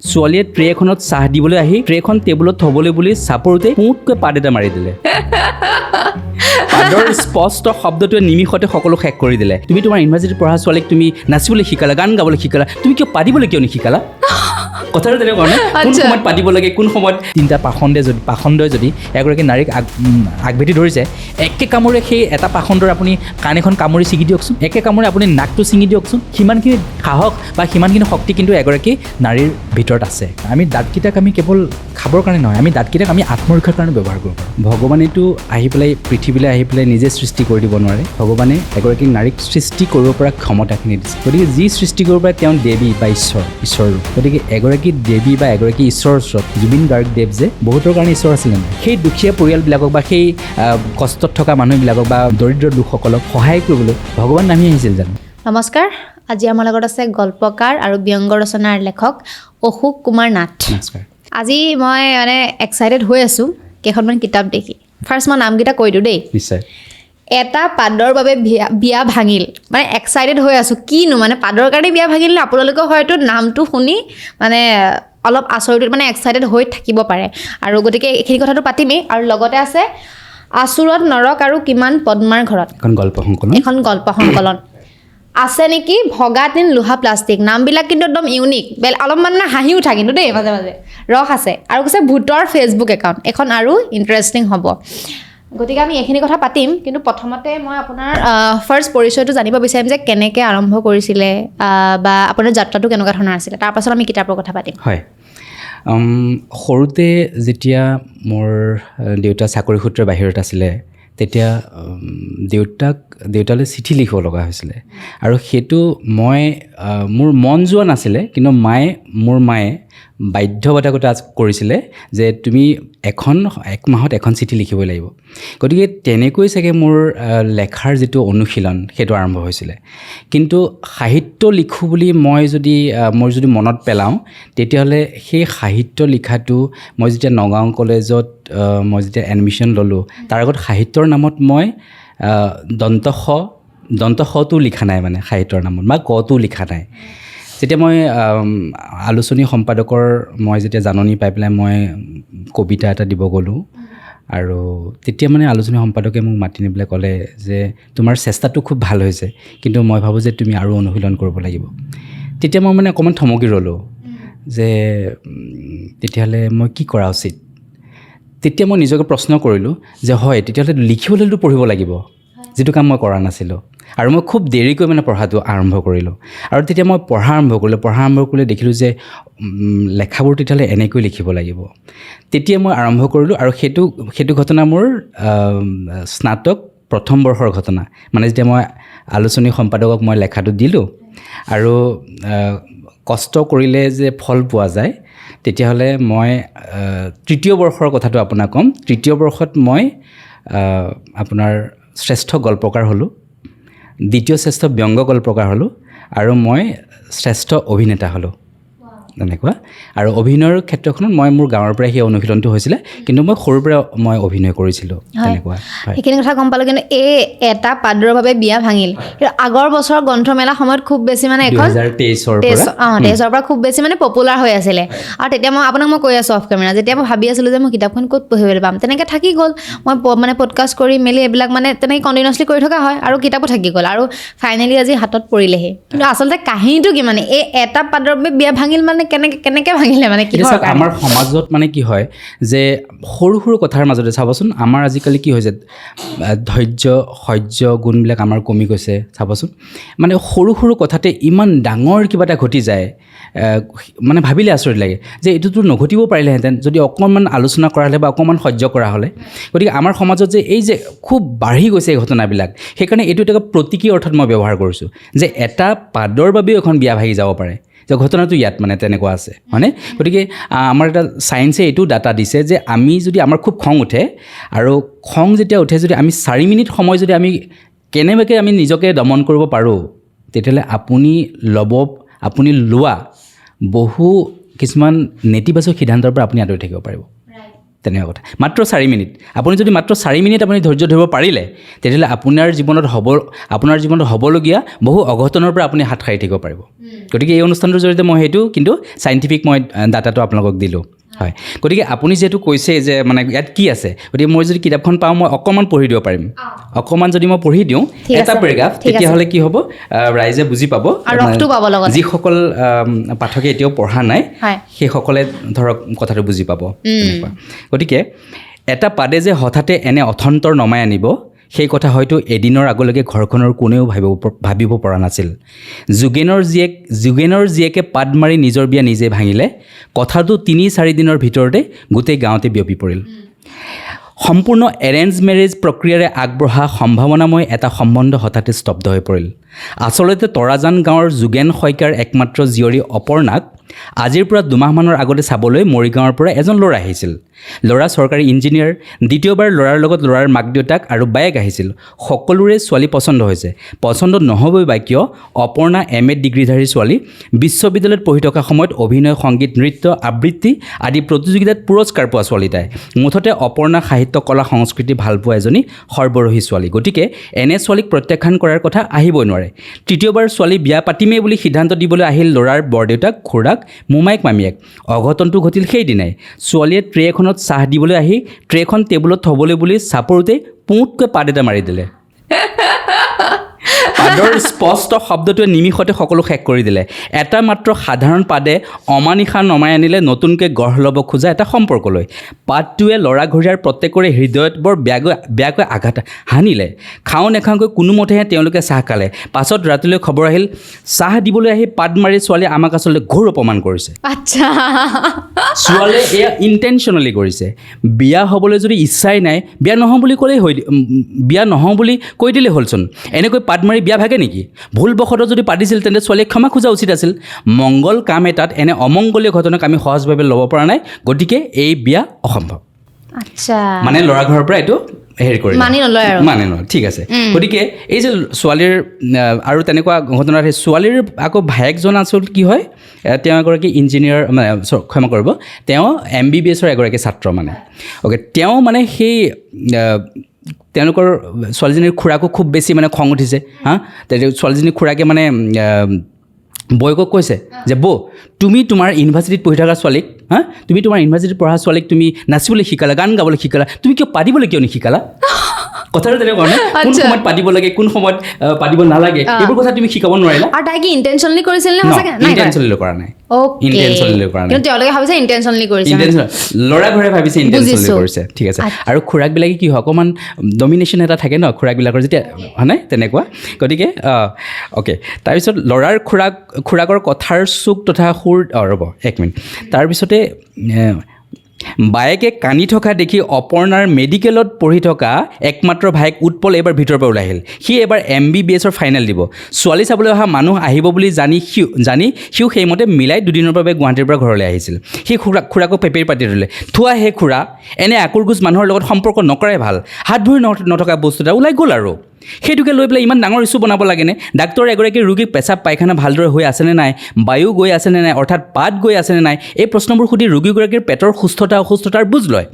ছোৱালীয়ে ট্ৰে এখনত চাহ দিবলৈ আহি ট্ৰেখন টেবুলত থবলৈ বুলি চাপৰোতে পুটকৈ পাত এটা মাৰি দিলে। পাদৰ স্পষ্ট শব্দটোৱে নিমিষতে সকলো শেষ কৰি দিলে। তুমি তোমাৰ ইউনিভাৰ্চিটিত পঢ়া ছোৱালীক তুমি নাচিবলৈ শিকালা, গান গাবলৈ শিকালা, তুমি কিয় পাতিবলৈ কিয় নিশিকালা? কথাটো তেনেকুৱা নে? কোন সময়ত পাতিব লাগে, কোন সময়ত তিনিটা পাখণ্ডই যদি এগৰাকী নাৰীক আগভেটি ধৰিছে, একে কামোৰে সেই এটা পাখণ্ডৰ আপুনি কাণ এখন কামুৰি ছিঙি দিয়কচোন, একে কামোৰে আপুনি নাকটো ছিঙি দিয়কচোন। সিমানখিনি সাহস বা সিমানখিনি শক্তি কিন্তু এগৰাকী নাৰীৰ ভিতৰত আছে। আমি দাঁতকেইটাক আমি কেৱল খাবৰ কাৰণে নহয়, আমি দাঁতকেইটাক আমি আত্মৰক্ষাৰ কাৰণে ব্যৱহাৰ কৰিব পাৰোঁ। ভগৱানেতো আহি পেলাই পৃথিৱীলৈ আহি পেলাই নিজে সৃষ্টি কৰি দিব নোৱাৰে। ভগৱানে এগৰাকী নাৰীক সৃষ্টি কৰিব পৰা ক্ষমতাখিনি দিছে। গতিকে যি সৃষ্টি কৰিব পাৰে তেওঁ দেৱী বা ঈশ্বৰৰ ৰূপ। গতিকে এগৰাকী দেৱী বা এগৰাকী ঈশ্বৰৰ ওচৰত জুবিন গাৰ্গদেৱ যে বহুতৰ কাৰণে ঈশ্বৰ আছিলে নাই, সেই দুখীয়া পৰিয়ালবিলাকক বা সেই কষ্টত থকা মানুহবিলাকক বা দৰিদ্ৰ লোকসকলক সহায় কৰিবলৈ ভগৱান নামি আহিছিল জানো? নমস্কাৰ, আজি আমাৰ লগত আছে গল্পকাৰ আৰু ব্যংগ ৰচনাৰ লেখক অশোক কুমাৰ নাথ। নমস্কাৰ। আজি মই এক্সাইটেড হৈ আছোঁ কেইখনমান কিতাপ দেখি। ফাৰ্ষ্ট মই নামকেইটা কৈ দিওঁ দেই। নিশ্চয়। এটা পাদৰ বাবে বিয়া ভাঙিল, এক্সাইটেড হৈ আছোঁ। কিনো পাদৰ কাৰণে বিয়া ভাঙিল নে? আপোনালোকে হয়তো নামটো শুনি অলপ আচৰিত এক্সাইটেড হৈ থাকিব পাৰে। আৰু গতিকে এইখিনি কথাটো পাতিমেই। আৰু লগতে আছে আচুৰত নৰক আৰু কিমান পদ্মাৰ ঘৰত, এখন গল্প সংকলন আছে নেকি? ভগাটিন লোহা প্লাষ্টিক, নামবিলাক কিন্তু একদম ইউনিক, অলপমান হাঁহি উঠা কিন্তু দেই, মাজে মাজে ৰস আছে। আৰু কৈছে ভূতৰ ফেচবুক একাউণ্ট, এখন আৰু ইণ্টাৰেষ্টিং হ'ব। গতিকে আমি এইখিনি কথা পাতিম, কিন্তু প্ৰথমতে মই আপোনাৰ ফাৰ্ষ্ট পৰিচয়টো জানিব বিচাৰিম যে কেনেকৈ আৰম্ভ কৰিছিলে বা আপোনাৰ যাত্ৰাটো কেনেকুৱা ধৰণৰ আছিলে। তাৰপাছত আমি কিতাপৰ কথা পাতিম। হয়, সৰুতে যেতিয়া মোৰ দেউতা চাকৰি সূত্ৰে বাহিৰত আছিলে, তেতিয়া দেউতালৈ চিঠি লিখিব লগা হৈছিলে। আৰু সেইটো মোৰ মন যোৱা নাছিলে, কিন্তু মোৰ মায়ে বাধ্যবাধকতা কৰিছিলে যে তুমি এক মাহত এখন চিঠি লিখিবই লাগিব। গতিকে তেনেকৈ চাগে মোৰ লেখাৰ যিটো অনুশীলন সেইটো আৰম্ভ হৈছিলে। কিন্তু সাহিত্য লিখোঁ বুলি মোৰ যদি মনত পেলাওঁ, তেতিয়াহ'লে সেই সাহিত্য লিখাটো মই যেতিয়া নগাঁও কলেজত মই যেতিয়া এডমিশ্যন ল'লোঁ, তাৰ আগত সাহিত্যৰ নামত মই দন্ত শটো লিখা নাই, সাহিত্যৰ নামত বা কটো লিখা নাই। যেতিয়া মই আলোচনী সম্পাদকৰ যেতিয়া জাননী পাই পেলাই মই কবিতা এটা দিব গ'লোঁ, আৰু তেতিয়া আলোচনী সম্পাদকে মোক মাতি নি পেলাই ক'লে যে তোমাৰ চেষ্টাটো খুব ভাল হৈছে, কিন্তু মই ভাবোঁ যে তুমি আৰু অনুশীলন কৰিব লাগিব। তেতিয়া মই অকণমান থমকি ৰ'লোঁ যে তেতিয়াহ'লে মই কি কৰা উচিত। তেতিয়া মই নিজকে প্ৰশ্ন কৰিলোঁ যে হয়, তেতিয়াহ'লে লিখিবলৈতো পঢ়িব লাগিব, যিটো কাম মই কৰা নাছিলোঁ। আৰু মই খুব দেৰিকৈ পঢ়াটো আৰম্ভ কৰিলোঁ। আৰু তেতিয়া মই পঢ়া আৰম্ভ কৰিলোঁ দেখিলোঁ যে লেখাবোৰ তেতিয়াহ'লে এনেকৈ লিখিব লাগিব। তেতিয়া মই আৰম্ভ কৰিলোঁ, আৰু সেইটো ঘটনা মোৰ স্নাতক প্ৰথম বৰ্ষৰ ঘটনা। যেতিয়া মই আলোচনী সম্পাদকক মই লেখাটো দিলোঁ, আৰু কষ্ট কৰিলে যে ফল পোৱা যায়, তেতিয়াহ'লে মই তৃতীয় বৰ্ষৰ কথাটো আপোনাক ক'ম। তৃতীয় বৰ্ষত মই আপোনাৰ শ্ৰেষ্ঠ গল্পকাৰ হ'লোঁ, দ্বিতীয় শ্ৰেষ্ঠ ব্যংগ গল্পকাৰ হ'লোঁ, আৰু মই শ্ৰেষ্ঠ অভিনেতা হ'লোঁ। তেনেকুৱা। আৰু অভিনয়ৰ ক্ষেত্ৰখনত মোৰ গাঁৱৰ পৰাই সেই অনুশীলনটো হৈছিলে, কিন্তু মই সৰুৰ পৰা মই অভিনয় কৰিছিলোঁ। তেনেকুৱা। সেইখিনি কথা গম পালোঁ। কিন্তু এই এটা পাদৰৰ বাবে বিয়া ভাঙিল আগৰ বছৰ গ্ৰন্থমেলা সময়ত খুব বেছি 2023 পৰা খুব বেছি পপুলাৰ হৈ আছিলে। আৰু তেতিয়া মই আপোনাক কৈ আছোঁ অফ কেমেৰা, যেতিয়া মই ভাবি আছিলোঁ যে মই কিতাপখন ক'ত পঢ়িবলৈ পাম, তেনেকৈ থাকি গ'ল। মই পডকাষ্ট কৰি মেলি এইবিলাক তেনেকৈ কণ্টিনিউৱাছলি কৰি থকা হয়, আৰু কিতাপো থাকি গ'ল, আৰু ফাইনেলি আজি হাতত পৰিলেহি। কিন্তু আচলতে কাহিনীটো কি, এই এটা পাদৰৰ বাবে বিয়া ভাঙিল কেনেকৈ ভাঙিলে আমাৰ সমাজত কি হয় যে সৰু সৰু কথাৰ মাজতে চাবচোন, আমাৰ আজিকালি কি হৈছে, ধৈৰ্য সহ্য গুণবিলাক আমাৰ কমি গৈছে। চাবচোন সৰু সৰু কথাতে ইমান ডাঙৰ কিবা এটা ঘটি যায়, ভাবিলে আচৰিত লাগে যে এইটোতো নঘটিব পাৰিলেহেঁতেন যদি অকণমান আলোচনা কৰা হ'লে বা অকণমান সহ্য কৰা হ'লে। গতিকে আমাৰ সমাজত যে এই যে খুব বাঢ়ি গৈছে এই ঘটনাবিলাক, সেইকাৰণে এইটো এটা প্ৰতীকী অৰ্থত মই ব্যৱহাৰ কৰিছোঁ যে এটা পাদৰ বাবেও এখন বিয়া ভাঙি যাব পাৰে, যে ঘটনাটো ইয়াত তেনেকুৱা আছে, হয়নে? গতিকে আমাৰ এটা ছায়েন্সে এইটো ডাটা দিছে যে আমি যদি আমাৰ খুব খং উঠে, আৰু খং যেতিয়া উঠে যদি আমি 4 মিনিট সময় যদি আমি কেনেবাকৈ আমি নিজকে দমন কৰিব পাৰোঁ, তেতিয়াহ'লে আপুনি লোৱা বহু কিছুমান নেতিবাচক সিদ্ধান্তৰ পৰা আপুনি আঁতৰি থাকিব পাৰিব। তেনেকুৱা কথা মাত্ৰ 4 মিনিট আপুনি যদি মাত্ৰ 4 মিনিট আপুনি ধৈৰ্য ধৰিব পাৰিলে তেতিয়াহ'লে আপোনাৰ জীৱনত হ'বলগীয়া বহু অঘটনৰ পৰা আপুনি হাত সাৰি থাকিব পাৰিব গতিকে এই অনুষ্ঠানটোৰ জৰিয়তে মই সেইটো কিন্তু চাইণ্টিফিক মই ডাটাটো আপোনালোকক দিলোঁ হয় গতিকে আপুনি যিহেতু কৈছে যে মানে ইয়াত কি আছে গতিকে মই যদি কিতাপখন পাওঁ মই অকণমান পঢ়ি দিব পাৰিম অকণমান যদি মই পঢ়ি দিওঁ এটা পেৰেগ্ৰাফ তেতিয়াহ'লে কি হ'ব ৰাইজে বুজি পাব যিসকল পাঠকে এতিয়াও পঢ়া নাই সেইসকলে ধৰক কথাটো বুজি পাব তেনেকুৱা গতিকে এটা পাদে যে হঠাতে এনে অথন্তৰ নমাই আনিব সেই কথা হয়তো এদিনৰ আগলৈকে ঘৰখনৰ কোনেও ভাবিব পৰা নাছিল যোগেনৰ জীয়েকে পাদ মাৰি নিজৰ বিয়া নিজে ভাঙিলে কথাটো 3-4 দিনৰ ভিতৰতে গোটেই গাঁৱতে বিয়পি পৰিল সম্পূৰ্ণ এৰেঞ্জ মেৰেজ প্ৰক্ৰিয়াৰে আগবঢ়া সম্ভাৱনাময় এটা সম্বন্ধ হঠাতে স্তব্ধ হৈ পৰিল আচলতে তৰাজান গাঁৱৰ যোগেন শইকীয়াৰ একমাত্ৰ জীয়ৰী অপৰ্ণাক আজিৰ পৰা 2 মাহমানৰ আগতে চাবলৈ মৰিগাঁৱৰ পৰা এজন ল'ৰা আহিছিল ল'ৰা চৰকাৰী ইঞ্জিনিয়াৰ দ্বিতীয়বাৰ ল'ৰাৰ লগত ল'ৰাৰ মাক দেউতাক আৰু বায়েক আহিছিল সকলোৰে ছোৱালী পচন্দ হৈছে পচন্দ নহ'বই বা কিয় অপৰ্ণা MA ডিগ্ৰীধাৰী ছোৱালী বিশ্ববিদ্যালয়ত পঢ়ি থকা সময়ত অভিনয় সংগীত নৃত্য আবৃত্তি আদি প্ৰতিযোগিতাত পুৰস্কাৰ পোৱা ছোৱালী তাই মুঠতে অপৰ্ণা সাহিত্য কলা সংস্কৃতি ভালপোৱা এজনী সৰ্বৰহী ছোৱালী গতিকে এনে ছোৱালীক প্ৰত্যাখ্যান কৰাৰ কথা আহিবই নোৱাৰে তৃতীয়বাৰ ছোৱালী বিয়া পাতিমেই বুলি সিদ্ধান্ত দিবলৈ আহিল ল'ৰাৰ বৰদেউতাক খুৰাক মোমাইক মামীয়েক অঘটনটো ঘটিল সেইদিনাই ছোৱালীয়ে ট্ৰে এখনত চাহ দিবলৈ আহি ট্ৰেখন টেবুলত থ'বলৈ বুলি চাপৰোতে পুঁতকৈ পাত এটা মাৰি দিলে পাদৰ স্পষ্ট শব্দটোৱে নিমিষতে সকলো শেষ কৰি দিলে এটা মাত্ৰ সাধাৰণ পাদে অমানিশা নমাই আনিলে নতুনকৈ গঢ় ল'ব খোজা এটা সম্পৰ্কলৈ পাতটোৱে ল'ৰা ঘৰীয়াৰ প্ৰত্যেকৰে হৃদয়ত বৰ বেয়াকৈ আঘাত সানিলে খাওঁ নেখাওঁকৈ কোনোমতেহে তেওঁলোকে চাহ খালে পাছত ৰাতিলৈ খবৰ আহিল চাহ দিবলৈ আহি পাত মাৰি ছোৱালীয়ে আমাক আচলতে ঘোৰ অপমান কৰিছে আচ্ছা ছোৱালীয়ে এয়া ইণ্টেনশ্যনেলি কৰিছে বিয়া হ'বলৈ যদি ইচ্ছাই নাই বিয়া নহওঁ বুলি কৈ দিলেই হ'লচোন এনেকৈ পাত মাৰি বিয়া ভাগে নেকি ভুলবশতঃ যদি পাতিছিল তেন্তে ছোৱালীয়ে ক্ষমা খোজা উচিত আছিল মংগল কাম এটাত এনে অমংগলীয় ঘটনাক আমি সহজভাৱে ল'ব পৰা নাই গতিকে এই বিয়া অসম্ভৱ আচ্ছা মানে ল'ৰা ঘৰৰ পৰা এইটো হেৰি কৰি মানি নলয় ঠিক আছে গতিকে এই যে ছোৱালীৰ আৰু তেনেকুৱা ঘটনা ছোৱালীৰ আকৌ ভায়েকজন আচলতে কি হয় তেওঁ এগৰাকী ইঞ্জিনিয়াৰ মানে ক্ষমা কৰিব তেওঁ MBBSৰ এগৰাকী ছাত্ৰ মানে অ'কে তেওঁ মানে সেই তেওঁলোকৰ ছোৱালীজনীৰ খুৰাকো খুব বেছি মানে খং উঠিছে ছোৱালীজনীৰ খুৰাকে মানে বৌয়েকক কৈছে যে বৌ তুমি তোমাৰ ইউনিভাৰ্চিটিত পঢ়ি থকা ছোৱালীক তুমি তোমাৰ ইউনিভাৰ্চিটিত পঢ়া ছোৱালীক তুমি নাচিবলৈ শিকালা গান গাবলৈ শিকালা তুমি কিয় পাতিবলৈ কিয় নিশিকালা কথাটো তেনেকুৱা মানে কোন সময়ত পাতিব লাগে কোন সময়ত পাতিব নালাগে এইবোৰ কথা তুমি শিকাব নোৱাৰিলা আৰু তাই কি ইণ্টেনশ্যনেলি কৰিছিল নে সঁচাকৈ ইণ্টেনশ্যনেলি কৰা নাই কিন্তু তেওঁলোকে ভাবিছে ইণ্টেনশ্যনেলি কৰিছে ল'ৰা ঘৰে ভাবিছে ইণ্টেনশ্যনেলি কৰিছে ঠিক আছে আৰু খুৰাকবিলাকে কি হয় অকণমান ডমিনেশ্যন এটা থাকে ন খুৰাকবিলাকৰ যেতিয়া হয় নাই তেনেকুৱা গতিকে অ'কে তাৰপিছত ল'ৰাৰ খুৰাকৰ কথাৰ চুক তথা সুৰ ৰ'ব 1 মিনিট তাৰপিছতে বায়েকে কান্দি থকা দেখি অপৰ্ণাৰ মেডিকেলত পঢ়ি থকা একমাত্ৰ ভায়েক উৎপল এইবাৰ ভিতৰৰ পৰা ওলাই আহিল সি এইবাৰ MBBSৰ ফাইনেল দিব ছোৱালী চাবলৈ অহা মানুহ আহিব বুলি জানি সিও সেইমতে মিলাই 2 দিনৰ বাবে গুৱাহাটীৰ পৰা ঘৰলৈ আহিছিল সি খুৰাকক পেপেৰ পাতি দিলে থোৱা হে খুৰা এনে আকুৰগুজ মানুহৰ লগত সম্পৰ্ক নকৰাই ভাল হাত ভৰি নথকা বস্তু এটা ওলাই গ'ল আৰু সেইটোকে লৈ পেলাই ইমান ডাঙৰ ইছ্যু বনাব লাগেনে ডাক্তৰ এগৰাকী ৰোগীক পেচাব পায়খানা ভালদৰে হৈ আছেনে নাই বায়ু গৈ আছেনে নাই অৰ্থাৎ পাত গৈ আছেনে নাই এই প্ৰশ্নবোৰ সুধি ৰোগীগৰাকীৰ পেটৰ সুস্থতা অসুস্থতাৰ বুজ লয়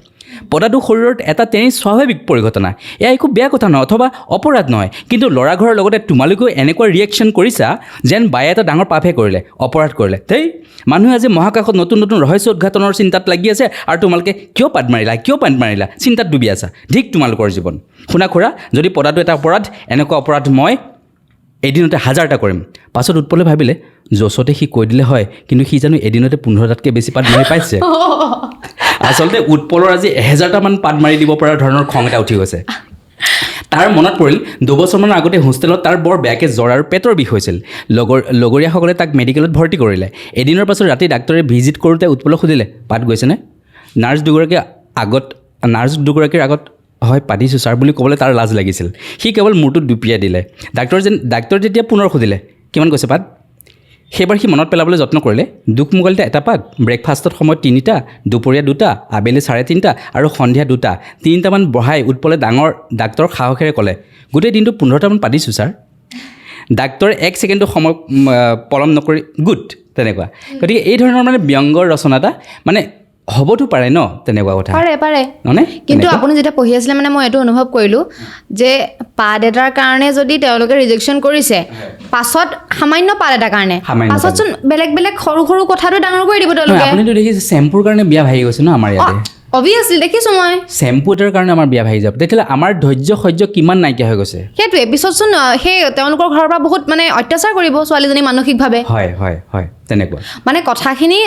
পদাটো শৰীৰত এটা তেনেই স্বাভাৱিক পৰিঘটনা এয়া একো বেয়া কথা নহয় অথবা অপৰাধ নহয় কিন্তু ল'ৰা ঘৰৰ লগতে তোমালোকেও এনেকুৱা ৰিয়েকশ্যন কৰিছা যেন বায়ে এটা ডাঙৰ পাপহে কৰিলে অপৰাধ কৰিলে থেই মানুহে আজি মহাকাশত নতুন ৰহস্য উদ্ঘাটনৰ চিন্তাত লাগি আছে আৰু তোমালোকে কিয় পাত মাৰিলা চিন্তাত ডুবি আছা ঠিক তোমালোকৰ জীৱন শুনা খুৰা যদি পদাটো এটা অপৰাধ এনেকুৱা অপৰাধ মই এদিনতে 1000টা কৰিম পাছত উৎপলে ভাবিলে য'চতে সি কৈ দিলে হয় কিন্তু সি জানো এদিনতে 15টাতকৈ বেছি পাত মাৰি পাইছে আচলতে উৎপলৰ আজি 1000টামান পাত মাৰি দিব পৰা ধৰণৰ খং এটা উঠি গৈছে তাৰ মনত পৰিল 2 বছৰমানৰ আগতে হোষ্টেলত তাৰ বৰ বেয়াকৈ জ্বৰ আৰু পেটৰ বিষ হৈছিল লগৰীয়াসকলে তাক মেডিকেলত ভৰ্তি কৰিলে এদিনৰ পাছত ৰাতি ডাক্তৰে ভিজিট কৰোঁতে উৎপলক সুধিলে পাত গৈছেনে নাৰ্ছ দুগৰাকীৰ আগত হয় পাতিছোঁ ছাৰ বুলি ক'বলৈ তাৰ লাজ লাগিছিল সি কেৱল মূৰটোত দুপিয়াই দিলে ডাক্তৰ যেতিয়া পুনৰ সুধিলে কিমান গৈছে পাত সেইবাৰ সি মনত পেলাবলৈ যত্ন কৰিলে দুকমুগলিতে এটা পাত ব্ৰেকফাষ্টত সময়ত 3টা দুপৰীয়া 2টা আবেলি 3:30 আৰু সন্ধিয়া 2টা 3টামান বঢ়াই উৎপলে ডাক্তৰ সাহসেৰে ক'লে গোটেই দিনটো 15টামান পাতিছোঁ ছাৰ ডাক্তৰে 1 ছেকেণ্ডো সময় পলম নকৰি গুড তেনেকুৱা গতিকে এই ধৰণৰ মানে ব্যংগৰ ৰচনা এটা মানে হ'বতো পাৰে ন তেনেকুৱা কথা পাৰে পাৰে মানে কিন্তু আপুনি যেতিয়া পঢ়ি আছিলে মানে মই এইটো অনুভৱ কৰিলোঁ যে পাদ এটাৰ কাৰণে যদি তেওঁলোকে ৰিজেকশ্যন কৰিছে পাছত সামান্য পাদ এটাৰ কাৰণে পাছতচোন বেলেগ বেলেগ সৰু সৰু কথাটো ডাঙৰ কৰি দিব তেওঁলোকে আপুনিতো দেখিছে চেম্পুৰ কাৰণে বিয়া ভাগি গৈছে ন আমাৰ ইয়াতে অবভিয়াছলি দেখিছোঁ মই চেম্পু এটাৰ কাৰণে আমাৰ বিয়া ভাগি যাব তেতিয়াহ'লে আমাৰ ধৈৰ্য সহ্য কিমান নাইকিয়া হৈ গৈছে সেইটোৱে পিছতচোন সেই তেওঁলোকৰ ঘৰৰ পৰা বহুত মানে অত্যাচাৰ কৰিব ছোৱালীজনী মানসিকভাৱে হয় হয় হয় তেনেকুৱা মানে কথাখিনি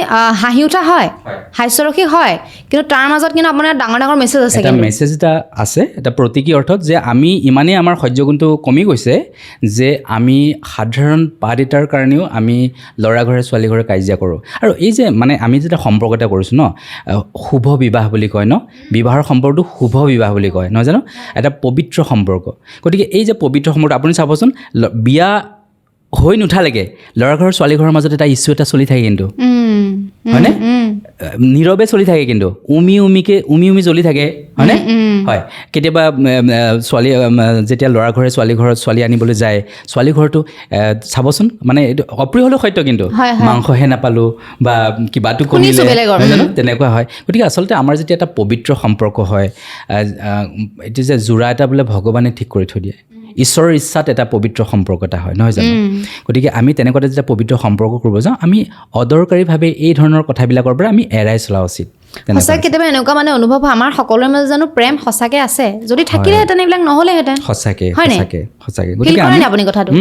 হাঁহি উঠা হয় হাস্যৰসিক হয় কিন্তু তাৰ মাজত কিন্তু আপোনাৰ ডাঙৰ ডাঙৰ মেছেজ আছে এটা মেছেজ এটা আছে এটা প্ৰতীকী অৰ্থত যে আমি ইমানেই আমাৰ সহ্য গুণটো কমি গৈছে যে আমি সাধাৰণ পাদ এটাৰ কাৰণেও আমি ল'ৰা ঘৰে ছোৱালী ঘৰে কাজিয়া কৰোঁ আৰু এই যে মানে আমি যেতিয়া সম্পৰ্ক এটা কৰিছোঁ ন শুভ বিবাহ বুলি কয় ন বিবাহৰ সম্পৰ্কটো শুভ বিবাহ বুলি কয় নহয় জানো এটা পবিত্ৰ সম্পৰ্ক গতিকে এই যে পবিত্ৰ সম্পৰ্ক আপুনি চাবচোন বিয়া হৈ নুঠালৈকে ল'ৰা ঘৰৰ ছোৱালী ঘৰৰ মাজত এটা ইছ্যু এটা চলি থাকে কিন্তু হয়নে নীৰৱে চলি থাকে কিন্তু উমি উমি জ্বলি থাকে হয়নে হয় কেতিয়াবা ছোৱালী যেতিয়া ল'ৰা ঘৰে ছোৱালী ঘৰত ছোৱালী আনিবলৈ যায় ছোৱালী ঘৰতো চাবচোন মানে এইটো অপ্ৰিয় হ'লেও সত্য কিন্তু মাংসহে নাপালোঁ বা কিবাটো কমিলে নহয় জানো তেনেকুৱা হয় গতিকে আচলতে আমাৰ যেতিয়া এটা পবিত্ৰ সম্পৰ্ক হয় এইটো যে যোৰা এটা বোলে ভগৱানে ঠিক কৰি থৈ দিয়ে ঈশ্বৰৰ ইচ্ছাত এটা পবিত্ৰ সম্পৰ্ক এটা হয় নহয় জানো গতিকে আমি তেনেকুৱাতে যেতিয়া পবিত্ৰ সম্পৰ্ক কৰিব যাওঁ আমি অদৰকাৰীভাৱে এই ধৰণৰ কথাবিলাকৰ পৰা আমি এৰাই চলা উচিত সঁচাকৈ কেতিয়াবা এনেকুৱা মানে অনুভৱ হয় আমাৰ সকলোৰে মাজত জানো প্ৰেম সঁচাকৈ আছে যদি থাকিলেহেঁতেন এইবিলাক নহ'লেহেঁতেন সঁচাকৈ আপুনি কথাটো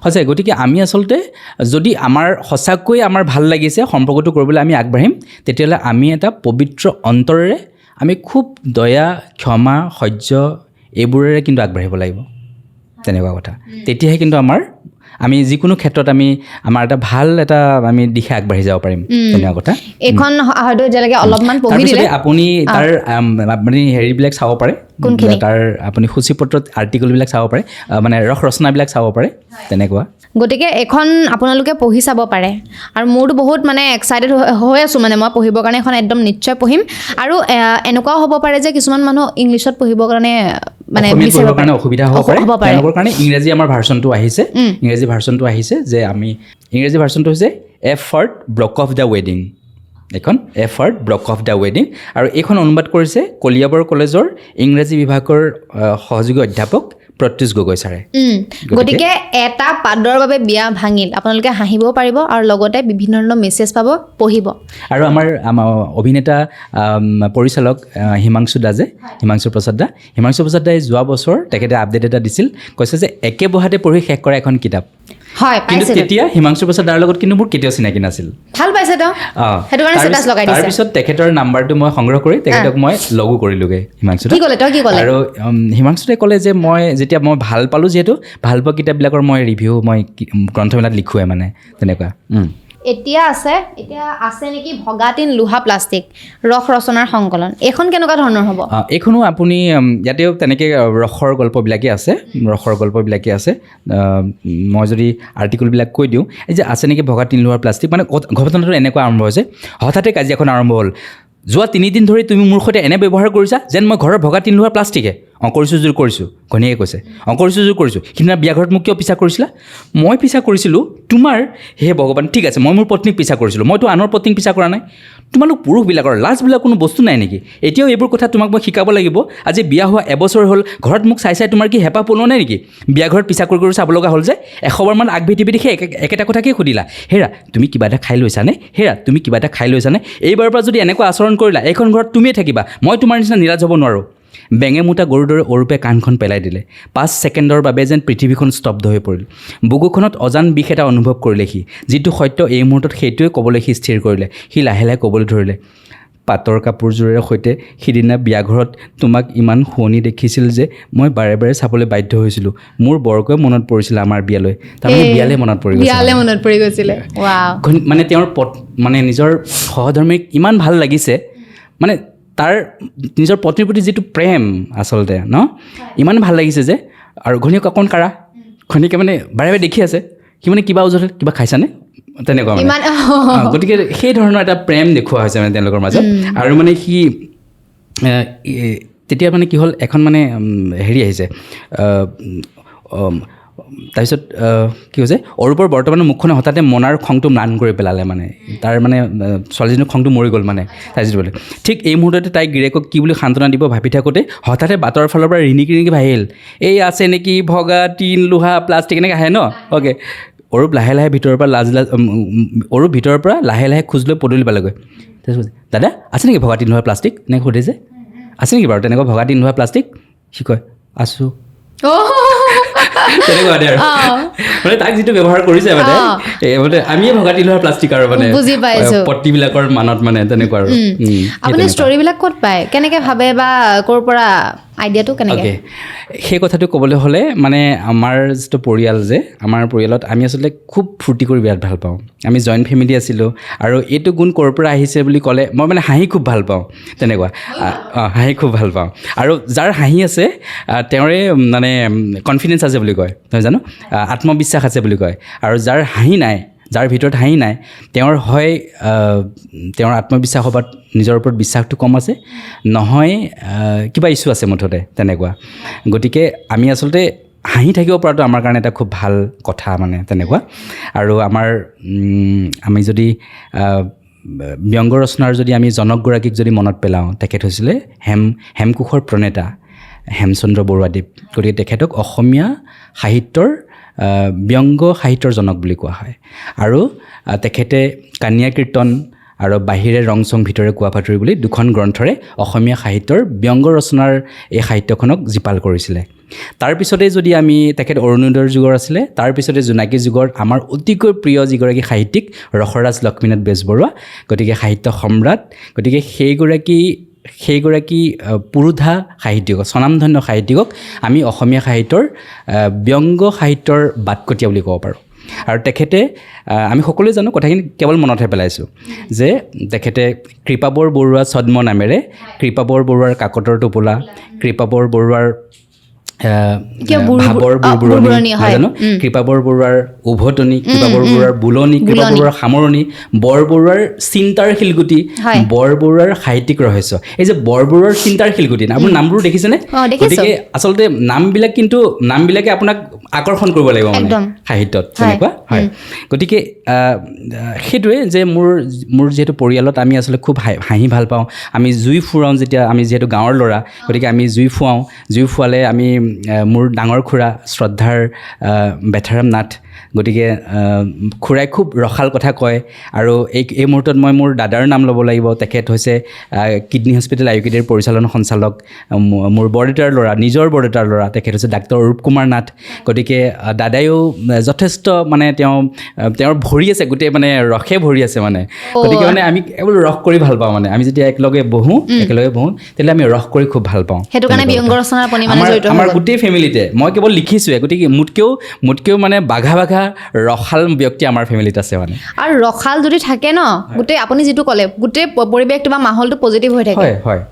সঁচাকৈ গতিকে আমি আচলতে যদি আমাৰ সঁচাকৈ আমাৰ ভাল লাগিছে সম্পৰ্কটো কৰিবলৈ আমি আগবাঢ়িম তেতিয়াহ'লে আমি এটা পবিত্ৰ অন্তৰেৰে আমি খুব দয়া ক্ষমা সহ্য এইবোৰেৰে কিন্তু আগবাঢ়িব লাগিব তেনেকুৱা কথা তেতিয়াহে কিন্তু আমি যিকোনো ক্ষেত্ৰত আমাৰ এটা ভাল এটা আমি দিশে আগবাঢ়ি যাব পাৰিম তেনেকুৱা কথা এইখন হয়তো এতিয়ালৈকে অলপমান পঢ়ি দিলে আপুনি তাৰ আপুনি হেৰিবিলাক চাব পাৰে তাৰ আপুনি সূচীপত্ৰত আৰ্টিকলবিলাক চাব পাৰে মানে ৰস ৰচনাবিলাক চাব পাৰে তেনেকুৱা গতিকে এখন আপোনালোকে পঢ়ি চাব পাৰে আৰু মোৰতো বহুত মানে এক্সাইটেড হৈ আছোঁ মানে মই পঢ়িবৰ কাৰণে এখন একদম নিশ্চয় পঢ়িম আৰু এনেকুৱাও হ'ব পাৰে যে কিছুমান মানুহ ইংলিছত পঢ়িবৰ কাৰণে মানে পঢ়িবৰ কাৰণে অসুবিধা হ'ব পাৰে তেওঁলোকৰ কাৰণে ইংৰাজী আমাৰ ইংৰাজী ভাৰ্চনটো আহিছে যে আমি ইংৰাজী ভাৰ্চনটো হৈছে এ ফৰ ব্লক অফ দ্য ৱেডিং এখন এ ফৰ ব্লক অফ দ্য ৱেডিং আৰু এইখন অনুবাদ কৰিছে কলিয়াবৰ কলেজৰ ইংৰাজী বিভাগৰ সহযোগী অধ্যাপক প্ৰত্যুষ গগৈ ছাৰে গতিকে এটা পাদৰ বাবে বিয়া ভাঙিল আপোনালোকে হাঁহিব পাৰিব আৰু লগতে বিভিন্ন ধৰণৰ মেছেজ পাব পঢ়িব আৰু আমাৰ অভিনেতা পৰিচালক হিমাংশু প্ৰসাদ দাই যোৱা বছৰ তেখেতে আপডেট এটা দিছিল কৈছে যে একে বহাতে পঢ়ি শেষ কৰা এখন কিতাপ হয় কিন্তু তেতিয়া হিমাংশু প্ৰসাদ দাৰ লগত কিন্তু মোৰ কেতিয়াও চিনাকি নাছিল ভাল পাইছে তো সেইটো কাৰণে ষ্টেটাছ লগাই দিছে তাৰপিছত তেখেতৰ নাম্বাৰটো মই সংগ্ৰহ কৰি তেখেতক মই লগো কৰিলোগে হিমাংশু কি ক'লে আৰু হিমাংশুতে ক'লে যে মই যেতিয়া মই ভাল পালোঁ যিহেতু ভাল পোৱা কিতাপবিলাকৰ মই ৰিভিউ মই গ্ৰন্থমেলাত লিখোৱে মানে তেনেকুৱা এতিয়া আছে নেকি ভগাটিন লোহা প্লাষ্টিক ৰস ৰচনাৰ সংকলন এইখন কেনেকুৱা ধৰণৰ হ'ব এইখনো আপুনি ইয়াতেও তেনেকৈ ৰসৰ গল্পবিলাকেই আছে মই যদি আৰ্টিকলবিলাক কৈ দিওঁ এই যে আছে নেকি ভগাটিন লোহাৰ প্লাষ্টিক মানে ঘটনাটো এনেকুৱা আৰম্ভ হৈছে হঠাতে কাজিয়াখন আৰম্ভ হ'ল যোৱা 3 দিন ধৰি তুমি মোৰ সৈতে এনে ব্যৱহাৰ কৰিছা যেন মই ঘৰৰ ভগাটিন লোহাৰ প্লাষ্টিকে কৰিছোঁ যদি কৰিছোঁ ঘনীয়ে কৈছে কৰিছোঁ যদি কৰিছোঁ সিদিনা বিয়া ঘৰত মোক কিয় পিছা কৰিছিলা মই পিছা কৰিছিলোঁ তোমাৰ হে ভগৱান ঠিক আছে মই মোৰ পত্নীক পিছা কৰিছিলোঁ মইতো আনৰ পত্নীক পিছা কৰা নাই তোমালোক পুৰুষবিলাকৰ লাজবিলাক কোনো বস্তু নাই নেকি এতিয়াও এইবোৰ কথা তোমাক মই শিকাব লাগিব আজি বিয়া হোৱা এবছৰ হ'ল ঘৰত মোক চাই তোমাৰ কি হেঁপাহ পলোৱা নাই নেকি বিয়া ঘৰত পিছা কৰি চাব লগা হ'ল যে 100বাৰমান আগভেটি সেই একেটা কথাকেই সুধিলা হেৰা তুমি কিবা এটা খাই লৈছানে এইবাৰৰ পৰা যদি এনেকুৱা আচৰণ কৰিলা এইখন ঘৰত তুমিয়ে থাকিবা মই তোমাৰ নিচিনা নিৰাজ হ'ব নোৱাৰোঁ বেঙে মোটা গৰুৰ দৰে অৰূপে কাণখন পেলাই দিলে 5 ছেকেণ্ডৰ বাবে যেন পৃথিৱীখন স্তব্ধ হৈ পৰিল বুকুখনত অজান বিষ এটা অনুভৱ কৰিলে সি যিটো সত্য এই মুহূৰ্তত সেইটোৱে ক'বলৈ সি স্থিৰ কৰিলে সি লাহে লাহে ক'বলৈ ধৰিলে পাটৰ কাপোৰযোৰেৰে সৈতে সিদিনা বিয়াঘৰত তোমাক ইমান শুৱনি দেখিছিল যে মই বাৰে বাৰে চাবলৈ বাধ্য হৈছিলোঁ মোৰ বৰকৈ মনত পৰিছিল আমাৰ বিয়ালৈ তাৰমানে বিয়ালৈ মনত পৰি গৈছিলে মানে তেওঁৰ মানে নিজৰ সহধৰ্মীক ইমান ভাল লাগিছে মানে তাৰ নিজৰ পত্নীৰ প্ৰতি যিটো প্ৰেম আচলতে ন ইমান ভাল লাগিছে যে আৰু ঘনীয়েক অকণ কাৰা ঘনীয়েকে মানে বাৰে বাৰে দেখি আছে সি মানে কিবা ওজৰত কিবা খাইছানে তেনেকুৱা মানে গতিকে সেই ধৰণৰ এটা প্ৰেম দেখুওৱা হৈছে মানে তেওঁলোকৰ মাজত আৰু মানে সি তেতিয়া মানে কি হ'ল এখন মানে হেৰি আহিছে তাৰপিছত কি হৈছে অৰূপৰ বৰ্তমানে মুখখনে হঠাতে মনাৰ খংটো ম্লান কৰি পেলালে মানে তাৰ মানে ছোৱালীজনীৰ খংটো মৰি গ'ল মানে তাই যিটো ঠিক এই মুহূৰ্ততে তাইক গিৰিয়েকক কি বুলি সান্তনা দিব ভাবি থাকোঁতে হঠাতে বাটৰ ফালৰ পৰা ৰিণিকি ভাহিল এই আছে নেকি ভগা টিন লোহা প্লাষ্টিক এনেকৈ আহে ন অ'কে অৰূপ লাহে লাহে ভিতৰৰ পৰা অৰূপ ভিতৰৰ পৰা লাহে লাহে খোজ লৈ পদূলি পালেগৈ তাৰপিছত দাদা আছে নেকি ভগা টিন লোহা প্লাষ্টিক এনেকৈ সুধিছে আছে নেকি বাৰু তেনেকুৱা ভগা টিন লোহা প্লাষ্টিক সি কয় আছোঁ তেনেকুৱা আৰু মানে তাক যিটো ব্যৱহাৰ কৰিছে মানে মানে আমিয়ে ভগা টিন লোহাৰ প্লাষ্টিক আৰু মানে বুজি পাইছোঁ পট্টিবিলাকৰ মানত মানে তেনেকুৱা আৰু আপুনি ষ্টৰিবিলাক ক'ত পায় কেনেকৈ ভাবে বা ক'ৰ পৰা আইডিয়াটো কেনেকৈ সেই কথাটো ক'বলৈ হ'লে মানে আমাৰ যিটো পৰিয়াল যে আমাৰ পৰিয়ালত আমি আচলতে খুব ফূৰ্তি কৰি বিৰাট ভাল পাওঁ আমি জইণ্ট ফেমিলি আছিলোঁ আৰু এইটো গুণ ক'ৰ পৰা আহিছে বুলি ক'লে মই মানে হাঁহি খুব ভাল পাওঁ তেনেকুৱা হাঁহি খুব ভাল পাওঁ আৰু যাৰ হাঁহি আছে তেওঁৰে মানে কনফিডেঞ্চ আছে বুলি কয় নহয় জানো আত্মবিশ্বাস আছে বুলি কয় আৰু যাৰ হাঁহি নাই যাৰ ভিতৰত হাঁহি নাই তেওঁৰ হয় তেওঁৰ আত্মবিশ্বাস বা নিজৰ ওপৰত বিশ্বাসটো কম আছে নহয় কিবা ইছ্যু আছে মুঠতে তেনেকুৱা গতিকে আমি আচলতে হাঁহি থাকিব পৰাটো আমাৰ কাৰণে এটা খুব ভাল কথা মানে তেনেকুৱা আৰু আমি যদি ব্যংগ ৰচনাৰ যদি আমি জনকগৰাকীক যদি মনত পেলাওঁ তেখেত হৈছিলে হেমকোষৰ প্ৰণেতা হেমচন্দ্ৰ বৰুৱাদেৱ গতিকে তেখেতক অসমীয়া সাহিত্যৰ ব্যংগ সাহিত্যৰ জনক বুলি কোৱা হয় আৰু তেখেতে কানিয়া কীৰ্তন আৰু বাহিৰে ৰং চং ভিতৰে কোৱা ভাতুৰি বুলি দুখন গ্ৰন্থৰে অসমীয়া সাহিত্যৰ ব্যংগ ৰচনাৰ এই সাহিত্যখনক জীপাল কৰিছিলে তাৰপিছতে যদি আমি তেখেত অৰুণোদয়ৰ যুগৰ আছিলে তাৰপিছতে জোনাকী যুগৰ আমাৰ অতিকৈ প্ৰিয় যিগৰাকী সাহিত্যিক ৰসৰাজ লক্ষ্মীনাথ বেজবৰুৱা গতিকে সাহিত্য সম্ৰাট গতিকে সেইগৰাকী পুৰোধা সাহিত্যিক স্বনামধন্য সাহিত্যিকক আমি অসমীয়া সাহিত্যৰ ব্যংগ সাহিত্যৰ বাটকটীয়া বুলি ক'ব পাৰোঁ আৰু তেখেতে আমি সকলোৱে জানো কথাখিনি কেৱল মনতহে পেলাইছোঁ যে তেখেতে কৃপাবৰ বৰুৱা ছদ্ম নামেৰে কৃপাবৰ বৰুৱাৰ কাকতৰ টোপোলা কৃপাবৰ বৰুৱাৰ ভাবৰ বুৰবুৰণি জানো কৃপাবৰ বৰুৱাৰ উভতনি কৃপাবৰ বৰুৱাৰ বুলনি কৃপা বৰুৱাৰ সামৰণি বৰবৰুৱাৰ চিন্তাৰ শিলগুটি বৰবৰুৱাৰ সাহিত্যিক ৰহস্য এই যে বৰবৰুৱাৰ চিন্তাৰ শিলগুটি আপোনাৰ নামবোৰ দেখিছেনে গতিকে আচলতে নামবিলাকে আপোনাক আকৰ্ষণ কৰিব লাগিব মানে সাহিত্যত তেনেকুৱা হয় গতিকে সেইটোৱে যে মোৰ যিহেতু পৰিয়ালত আমি আচলতে খুব হাঁহি ভাল পাওঁ আমি জুই ফুৰাওঁ যেতিয়া আমি যিহেতু গাঁৱৰ ল'ৰা গতিকে আমি জুই ফুৱালে আমি মোৰ ডাঙৰ খুৰা শ্ৰদ্ধাৰ বেথাৰাম নাথ গতিকে খুৰাই খুব ৰসাল কথা কয় আৰু এই মুহূৰ্তত মই মোৰ দাদাৰ নাম ল'ব লাগিব তেখেত হৈছে কিডনী হস্পিটেল আয়ুৰ্বেদিৰ পৰিচালনা সঞ্চালক মোৰ বৰদেউতাৰ ল'ৰা নিজৰ বৰদেউতাৰ ল'ৰা তেখেত হৈছে ডাক্তৰ অৰূপ কুমাৰ নাথ গতিকে দাদায়ো যথেষ্ট মানে তেওঁৰ ভৰি আছে গোটেই মানে ৰসে ভৰি আছে মানে গতিকে মানে আমি কেৱল ৰস কৰি ভাল পাওঁ মানে আমি যেতিয়া একেলগে বহোঁ তেতিয়াহ'লে আমি ৰস কৰি খুব ভাল পাওঁ সেইটো কাৰণে ব্যংগ ৰচনাৰ আপুনি মানে জড়িত আমাৰ গোটেই ফেমিলিতে মই কেৱল লিখিছোঁৱে গতিকে মোতকৈও মানে বাঘা ৰসাল ব্যক্তি আমাৰ ফেমিলিত আছে মানে আৰু ৰসাল যদি থাকে ন গোটেই আপুনি যিটো ক'লে গোটেই পৰিৱেশটো বা মাহলটো পজিটিভ হৈ থাকে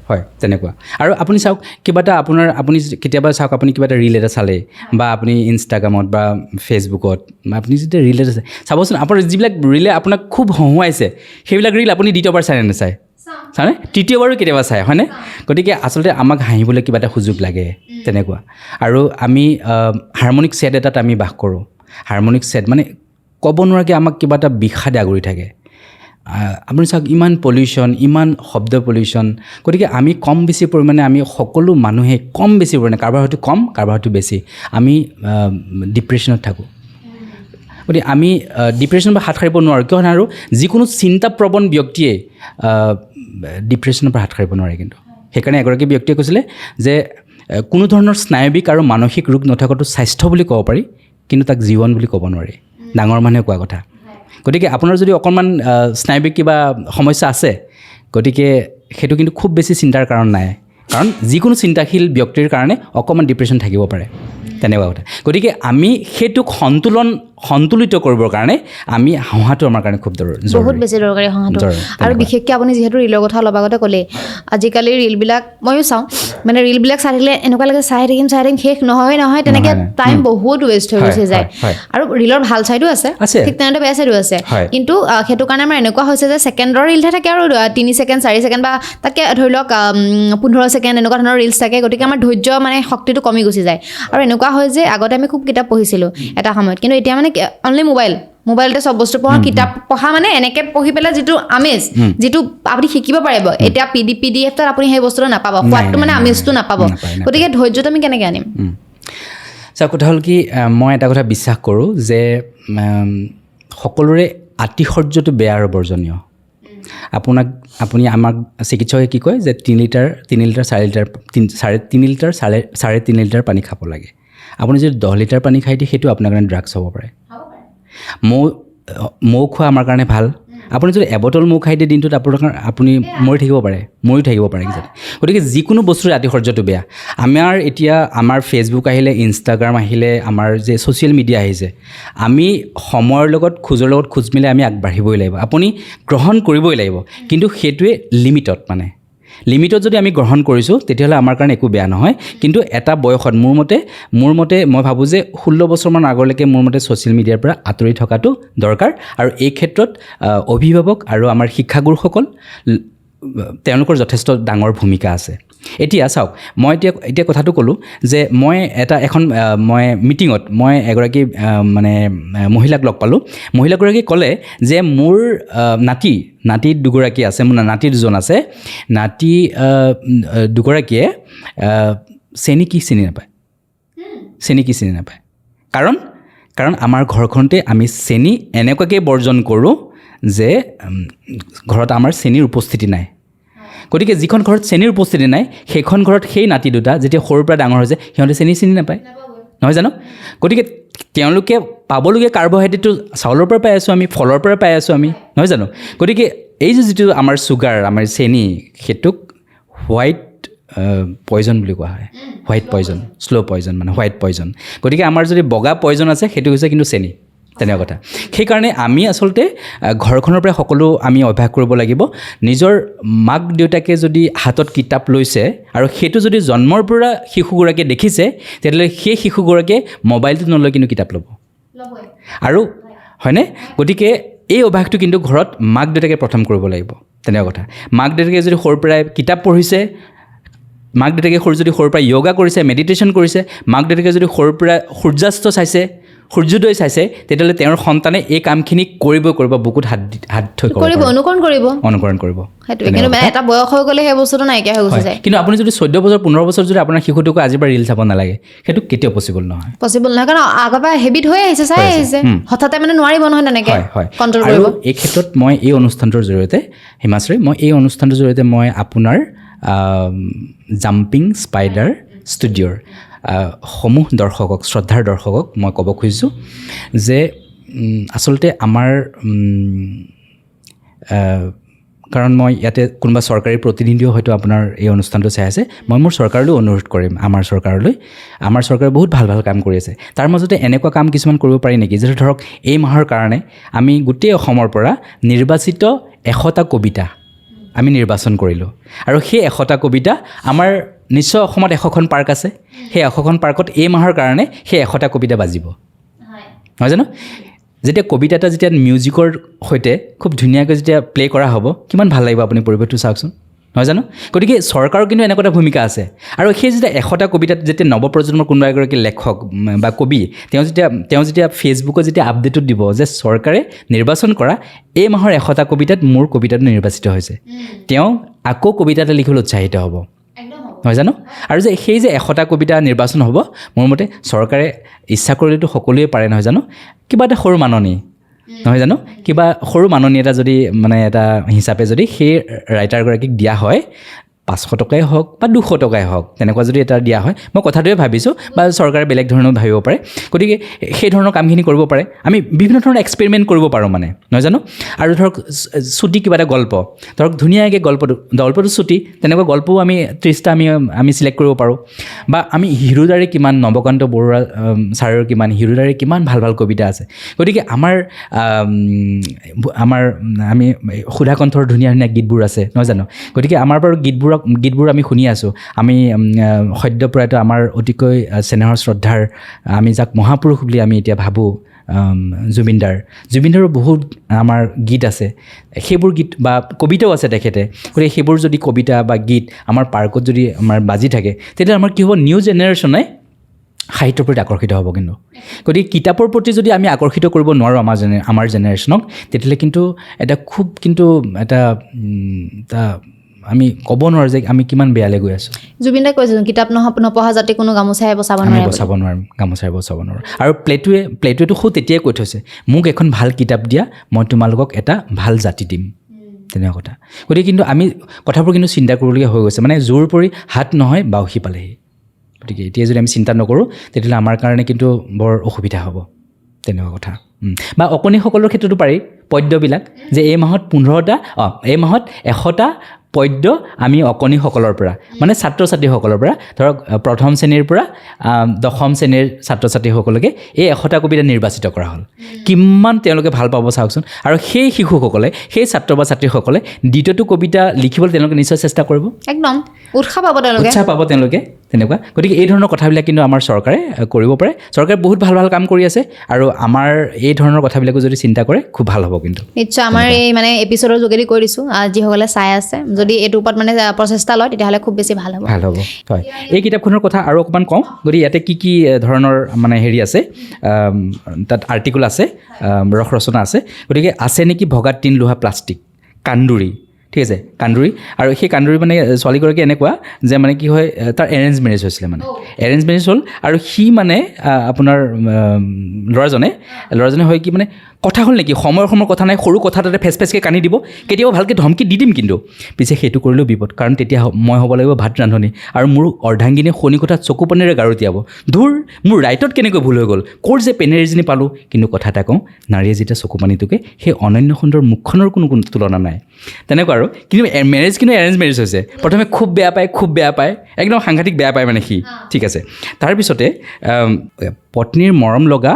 হয় তেনেকুৱা আৰু আপুনি চাওক কিবা এটা আপুনি কেতিয়াবা চাওক আপুনি কিবা এটা ৰীল এটা চালে বা আপুনি ইনষ্টাগ্ৰামত বা ফেচবুকত আপুনি যেতিয়া ৰীল এটা চাবচোন আপোনাৰ যিবিলাক ৰীলে আপোনাক খুব হহুৱাইছে সেইবিলাক ৰীল আপুনি দ্বিতীয়বাৰ চাই নাচায় চানে তৃতীয়বাৰো কেতিয়াবা চায় হয়নে গতিকে আচলতে আমাক হাঁহিবলৈ কিবা এটা সুযোগ লাগে তেনেকুৱা আৰু আমি হাৰমনিক ছেট এটাত আমি বাস কৰোঁ হাৰমনিক ছেট মানে ক'ব নোৱাৰাকৈ আমাক কিবা এটা বিষাদে আগুৰি থাকে আপুনি চাওক ইমান পলিউশ্যন ইমান শব্দ পলিউশ্যন গতিকে আমি কম বেছি পৰিমাণে আমি সকলো মানুহে কম বেছি পৰিমাণে কাৰোবাৰ হয়তো কম কাৰোবাৰ হয়তো বেছি আমি ডিপ্ৰেশ্যনত থাকোঁ গতিকে আমি ডিপ্ৰেশ্যনৰ পৰা হাত সাৰিব নোৱাৰোঁ কিয় আৰু যিকোনো চিন্তাপ্ৰৱণ ব্যক্তিয়ে ডিপ্ৰেশ্যনৰ পৰা হাত সাৰিব নোৱাৰে কিন্তু সেইকাৰণে এগৰাকী ব্যক্তিয়ে কৈছিলে যে কোনো ধৰণৰ স্নায়ৱিক আৰু মানসিক ৰোগ নথকাটো স্বাস্থ্য বুলি ক'ব পাৰি কিন্তু তাক জীৱন বুলি ক'ব নোৱাৰি ডাঙৰ মানুহে কোৱা কথা গতিকে আপোনাৰ যদি অকণমান স্নায়ৱিক কিবা সমস্যা আছে গতিকে সেইটো কিন্তু খুব বেছি চিন্তাৰ কাৰণ নাই কাৰণ যিকোনো চিন্তাশীল ব্যক্তিৰ কাৰণে অকণমান ডিপ্ৰেশ্যন থাকিব পাৰে তেনেকুৱা কথা গতিকে আমি সেইটোক সন্তুলিত কৰিবৰ কাৰণে আমি হঁহাটো আমাৰ কাৰণে খুব বহুত বেছি দৰকাৰী হঁহাটো আৰু বিশেষকৈ আপুনি যিহেতু ৰীলৰ কথা অলপ আগতে ক'লে আজিকালি ৰীলবিলাক ময়ো চাওঁ মানে ৰিলবিলাক চাই থাকিলে এনেকুৱা লাগে চাই থাকিম শেষ নহয় তেনেকৈ টাইম বহুত ৱেষ্ট হৈ গুচি যায় আৰু ৰিলৰ ভাল চাইডো আছে ঠিক তেনেদৰে বেয়া চাইডো আছে কিন্তু সেইটো কাৰণে আমাৰ এনেকুৱা হৈছে যে ছেকেণ্ডৰ ৰিলহে থাকে আৰু 3 ছেকেণ্ড 4 ছেকেণ্ড বা তাতকৈ ধৰি লওক 15 ছেকেণ্ড এনেকুৱা ধৰণৰ ৰিলছ থাকে গতিকে আমাৰ ধৈৰ্য মানে শক্তিটো কমি গুচি যায় আৰু এনেকুৱা হয় যে আগতে আমি খুব কিতাপ পঢ়িছিলোঁ এটা সময়ত কিন্তু এতিয়া মানে অনলি মোবাইলতে চব বস্তু পঢ়া কিতাপ পঢ়া মানে এনেকৈ পঢ়ি পেলাই যিটো আমেজ যিটো আপুনি শিকিব পাৰিব এতিয়া PDF তাত আপুনি সেই বস্তুটো নাপাব সোৱাদটো মানে আমেজটো নাপাব গতিকে ধৈৰ্যটো আমি কেনেকৈ আনিম কথা হ'ল কি মই এটা কথা বিশ্বাস কৰোঁ যে সকলোৰে আতিশয্যটো বেয়া আৰু বৰ্জনীয় আপুনি আমাক চিকিৎসকে কি কয় যে 3 লিটাৰ 4 লিটাৰ 3.5 লিটাৰ 3.5 লিটাৰ পানী খাব লাগে আপুনি যদি 10 লিটাৰ পানী খাই দিয়ে সেইটো আপোনাৰ কাৰণে ড্ৰাগছ হ'ব পাৰে মৌ খোৱা আমাৰ কাৰণে ভাল আপুনি যদি এবটল মৌ খাই দিয়ে দিনটোত আপুনি মৰিও থাকিব পাৰে কিজানি গতিকে যিকোনো বস্তুৰে আতিশয্যটো বেয়া আমাৰ ফেচবুক আহিলে ইনষ্টাগ্ৰাম আহিলে আমাৰ যে ছ'চিয়েল মিডিয়া আহিছে আমি সময়ৰ লগত খোজৰ লগত খোজ মিলাই আমি আগবাঢ়িবই লাগিব আপুনি গ্ৰহণ কৰিবই লাগিব কিন্তু সেইটোৱে লিমিটত যদি আমি গ্ৰহণ কৰিছোঁ তেতিয়াহ'লে আমাৰ কাৰণে একো বেয়া নহয় কিন্তু এটা বয়সত মোৰ মতে মই ভাবোঁ যে 16 বছৰমান আগলৈকে মোৰ মতে ছ'চিয়েল মিডিয়াৰ পৰা আঁতৰি থকাটো দৰকাৰ আৰু এই ক্ষেত্ৰত অভিভাৱক আৰু আমাৰ শিক্ষাগুৰুসকল তেওঁলোকৰ যথেষ্ট ডাঙৰ ভূমিকা আছে এতিয়া চাওক মই এতিয়া কথাটো ক'লোঁ যে মই মই মিটিঙত মই এগৰাকী মানে মহিলাক লগ পালোঁ মহিলাগৰাকী ক'লে যে মোৰ নাতি দুগৰাকী আছে মোৰ নাতি দুজন আছে নাতি দুগৰাকীয়ে চেনি কি চিনি নাপায় কাৰণ আমাৰ ঘৰখনতে আমি চেনি এনেকুৱাকৈ বৰ্জন কৰোঁ যে ঘৰত আমাৰ চেনিৰ উপস্থিতি নাই গতিকে যিখন ঘৰত চেনিৰ উপস্থিতি নাই সেইখন ঘৰত সেই নাতি দুটা যেতিয়া সৰুৰ পৰা ডাঙৰ হৈছে সিহঁতে চিনি নাপায় নহয় জানো গতিকে তেওঁলোকে পাবলগীয়া কাৰ্বহাইড্ৰেটটো চাউলৰ পৰা পাই আছোঁ আমি ফলৰ পৰা পাই আছোঁ আমি নহয় জানো গতিকে এই যিটো আমাৰ চুগাৰ আমাৰ চেনি সেইটোক হোৱাইট পয়জন বুলি কোৱা হয় হোৱাইট পয়জন শ্ল' পয়জন মানে হোৱাইট পয়জন গতিকে আমাৰ যদি বগা পয়জন আছে সেইটো হৈছে কিন্তু চেনি তেনেকুৱা কথা সেইকাৰণে আমি আচলতে ঘৰখনৰ পৰা সকলো আমি অভ্যাস কৰিব লাগিব নিজৰ মাক দেউতাকে যদি হাতত কিতাপ লৈছে আৰু সেইটো যদি জন্মৰ পৰা শিশুগৰাকীয়ে দেখিছে তেতিয়াহ'লে সেই শিশুগৰাকীয়ে মোবাইলটো নলৈ কিন্তু কিতাপ ল'ব আৰু হয়নে গতিকে এই অভ্যাসটো কিন্তু ঘৰত মাক দেউতাকে প্ৰথম কৰিব লাগিব তেনেকুৱা কথা মাক দেউতাকে যদি সৰুৰ পৰাই কিতাপ পঢ়িছে মাক দেউতাকে যদি সৰুৰ পৰা য়োগা কৰিছে মেডিটেশ্যন কৰিছে মাক দেউতাকে যদি সৰুৰ পৰা সূৰ্যাস্ত চাইছে সূৰ্যোদয় চাইছে তেতিয়াহ'লে তেওঁৰ সন্তানে এই কামখিনি কৰিব বুকুত হাত থৈ অনুকৰণ কৰিব কিন্তু এটা বয়স হৈ গ'লে সেই বস্তুটো নাইকিয়া হৈ গুচি যায় কিন্তু আপুনি যদি 14 বছৰ 15 বছৰ যদি আপোনাৰ শিশুটোক আজিৰ পৰা ৰিল চাব নালাগে সেইটো কেতিয়াও পচিবল নহয় কাৰণ আগৰ পৰা হেবিট হৈ আহিছে চাই আহিছে হঠাতে মানে নোৱাৰিব নহয় তেনেকৈ কণ্ট্ৰল কৰিব এই ক্ষেত্ৰত মই এই অনুষ্ঠানটোৰ জৰিয়তে হিমাশ্ৰী মই আপোনাৰ জাম্পিং স্পাইডাৰ ষ্টুডিঅ'ৰ সমূহ দৰ্শকক শ্ৰদ্ধাৰ দৰ্শকক মই ক'ব খুজিছোঁ যে আচলতে আমাৰ কাৰণ মই ইয়াতে কোনোবা চৰকাৰী প্ৰতিনিধিও হয়তো আপোনাৰ এই অনুষ্ঠানটো চাই আছে মই মোৰ চৰকাৰলৈ অনুৰোধ কৰিম আমাৰ চৰকাৰে বহুত ভাল কাম কৰি আছে তাৰ মাজতে এনেকুৱা কাম কিছুমান কৰিব পাৰি নেকি যে ধৰক এই মাহৰ কাৰণে আমি গোটেই অসমৰ পৰা নিৰ্বাচিত 100টা কবিতা আমি নিৰ্বাচন কৰিলোঁ আৰু সেই 100টা কবিতা আমাৰ নিশ্চয় অসমত 100খন পাৰ্ক আছে সেই 100খন পাৰ্কত এই মাহৰ কাৰণে সেই 100টা কবিতা বাজিব নহয় জানো যেতিয়া কবিতা এটা যেতিয়া মিউজিকৰ সৈতে খুব ধুনীয়াকৈ যেতিয়া প্লে কৰা হ'ব কিমান ভাল লাগিব আপুনি পৰিৱেশটো চাওকচোন নহয় জানো গতিকে চৰকাৰৰ কিন্তু এনেকুৱা এটা ভূমিকা আছে আৰু সেই যেতিয়া 100টা কবিতাত যেতিয়া নৱপ্ৰজন্মৰ কোনোবা এগৰাকী লেখক বা কবি তেওঁ যেতিয়া ফেচবুকত যেতিয়া আপডেটত দিব যে চৰকাৰে নিৰ্বাচন কৰা এই মাহৰ 100টা কবিতাত মোৰ কবিতাটো নিৰ্বাচিত হৈছে তেওঁ আকৌ কবিতা এটা লিখিবলৈ উৎসাহিত হ'ব নহয় জানো আৰু যে সেই যে 100টা কবিতা নিৰ্বাচন হ'ব মোৰ মতে চৰকাৰে ইচ্ছা কৰিলেতো সকলোৱে পাৰে নহয় জানো কিবা এটা সৰু মাননি নহয় জানো কিবা সৰু মাননি এটা যদি মানে এটা হিচাপে যদি সেই ৰাইটাৰগৰাকীক দিয়া হয় 500 টকাই হওক বা 200 টকাই হওক তেনেকুৱা যদি এটা দিয়া হয় মই কথাটোৱে ভাবিছোঁ বা চৰকাৰে বেলেগ ধৰণেও ভাবিব পাৰে গতিকে সেই ধৰণৰ কামখিনি কৰিব পাৰে আমি বিভিন্ন ধৰণৰ এক্সপেৰিমেণ্ট কৰিব পাৰোঁ মানে নহয় জানো আৰু ধৰক চুটি কিবা এটা গল্প ধৰক ধুনীয়াকৈ গল্পটো চুটি তেনেকুৱা গল্পও আমি 30টা আমি চিলেক্ট কৰিব পাৰোঁ বা আমি হিৰোদাৰে কিমান নৱকান্ত বৰুৱা ছাৰৰ কিমান ভাল কবিতা আছে গতিকে আমি সুধাকণ্ঠৰ ধুনীয়া গীতবোৰ আছে নহয় জানো গতিকে আমাৰ বাৰু গীতবোৰক গীতবোৰ আমি শুনি আছোঁ আমি সদ্যপ্ৰয়াত আমাৰ অতিকৈ চেনেহৰ শ্ৰদ্ধাৰ আমি যাক মহাপুৰুষ বুলি আমি এতিয়া ভাবোঁ জুবিনদাৰো বহুত আমাৰ গীত আছে সেইবোৰ গীত বা কবিতাও আছে তেখেতে গতিকে সেইবোৰ যদি কবিতা বা গীত আমাৰ পাৰ্কত যদি আমাৰ বাজি থাকে তেতিয়া আমাৰ কি হ'ব নিউ জেনেৰেশ্যনে সাহিত্যৰ প্ৰতি আকৰ্ষিত হ'ব কিন্তু গতিকে কিতাপৰ প্ৰতি যদি আমি আকৰ্ষিত কৰিব নোৱাৰোঁ আমাৰ জেনেৰেশ্যনক তেতিয়াহ'লে কিন্তু এটা খুব কিন্তু এটা আমি ক'ব নোৱাৰোঁ যে আমি কিমান বেয়ালৈ গৈ আছোঁ জুবিন দাই কৈছে কিতাপ নপঢ়া যাতে কোনো গামোচাই বচাব আমি নোৱাৰে বচাব নোৱাৰিম গামোচাই বচাব নোৱাৰোঁ আৰু প্লেটোৱেতো খুব তেতিয়াই কৈ থৈছে মোক এখন ভাল কিতাপ দিয়া মই তোমালোকক এটা ভাল জাতি দিম তেনেকুৱা কথা গতিকে কিন্তু আমি কথাবোৰ কিন্তু চিন্তা কৰিবলগীয়া হৈ গৈছে মানে জোৰ পৰি হাত নহয় বাউসী পালেহি গতিকে এতিয়া যদি আমি চিন্তা নকৰোঁ তেতিয়াহ'লে আমাৰ কাৰণে কিন্তু বৰ অসুবিধা হ'ব তেনেকুৱা কথা বা অকণিসকলৰ ক্ষেত্ৰতো পাৰি পদ্যবিলাক যে এই মাহত 100টা পদ্য আমি অকণিসকলৰ পৰা মানে ছাত্ৰ ছাত্ৰীসকলৰ পৰা ধৰক প্ৰথম শ্ৰেণীৰ পৰা দশম শ্ৰেণীৰ ছাত্ৰ ছাত্ৰীসকলকে এই 100টা কবিতা নিৰ্বাচিত কৰা হ'ল কিমান তেওঁলোকে ভাল পাব চাওকচোন আৰু সেই শিশুসকলে সেই ছাত্ৰ বা ছাত্ৰীসকলে দ্বিতীয়টো কবিতা লিখিবলৈ তেওঁলোকে নিশ্চয় চেষ্টা কৰিব একদম উৎসাহ পাব তেওঁলোকে তেনেকুৱা গতিকে এই ধৰণৰ কথাবিলাক কিন্তু আমাৰ চৰকাৰে কৰিব পাৰে চৰকাৰে বহুত ভাল ভাল কাম কৰি আছে আৰু আমাৰ এই ধৰণৰ কথাবিলাকো যদি চিন্তা কৰে খুব ভাল হ'ব কিন্তু নিশ্চয় আমাৰ এই মানে এপিছ'ডৰ যোগেদি কৈ দিছোঁ যিসকলে চাই আছে যদি এইটোৰ ওপৰত মানে প্ৰচেষ্টা লয় তেতিয়াহ'লে খুব বেছি ভাল হ'ব হয় এই কিতাপখনৰ কথা আৰু অকণমান কওঁ গতিকে ইয়াতে কি ধৰণৰ মানে হেৰি আছে তাত আৰ্টিকুল আছে ৰস ৰচনা আছে গতিকে আছে নেকি ভগা টিন লোহা প্লাষ্টিক কান্দুৰী ঠিক আছে কান্দুৰী আৰু সেই কান্দুৰী মানে ছোৱালীগৰাকী এনেকুৱা যে মানে কি হয় তাৰ এৰেঞ্জ মেৰেজ হৈছিলে মানে এৰেঞ্জ মেৰেজ হ'ল আৰু সি মানে আপোনাৰ ল'ৰাজনে হয় কি মানে কথা হ'ল নেকি সময়ৰ কথা নাই সৰু কথা তাতে ফেচকৈ কান্দি দিব কেতিয়াবা ভালকৈ ধমকি দি দিম কিন্তু পিছে সেইটো কৰিলেও বিপদ কাৰণ তেতিয়া মই হ'ব লাগিব ভাত ৰান্ধনি আৰু মোৰ অৰ্ধাংগিনীয়ে শনি কোঠাত চকু পানীৰে গাৰুতিয়াব ধুৰ মোৰ ৰাইটত কেনেকৈ ভুল হৈ গ'ল ক'ৰ যে পেনেৰিজনী পালোঁ কিন্তু কথা এটা কওঁ নাৰীয়ে যেতিয়া চকু পানীটোকে সেই অনন্য সুন্দৰ মুখখনৰ কোনো তুলনা নাই তেনেকুৱা আৰু কিন্তু মেৰেজ কিন্তু এৰেঞ্জ মেৰেজ হৈছে প্ৰথমে খুব বেয়া পায় একদম সাংঘাতিক বেয়া পায় মানে সি ঠিক আছে তাৰপিছতে পত্নীৰ মৰম লগা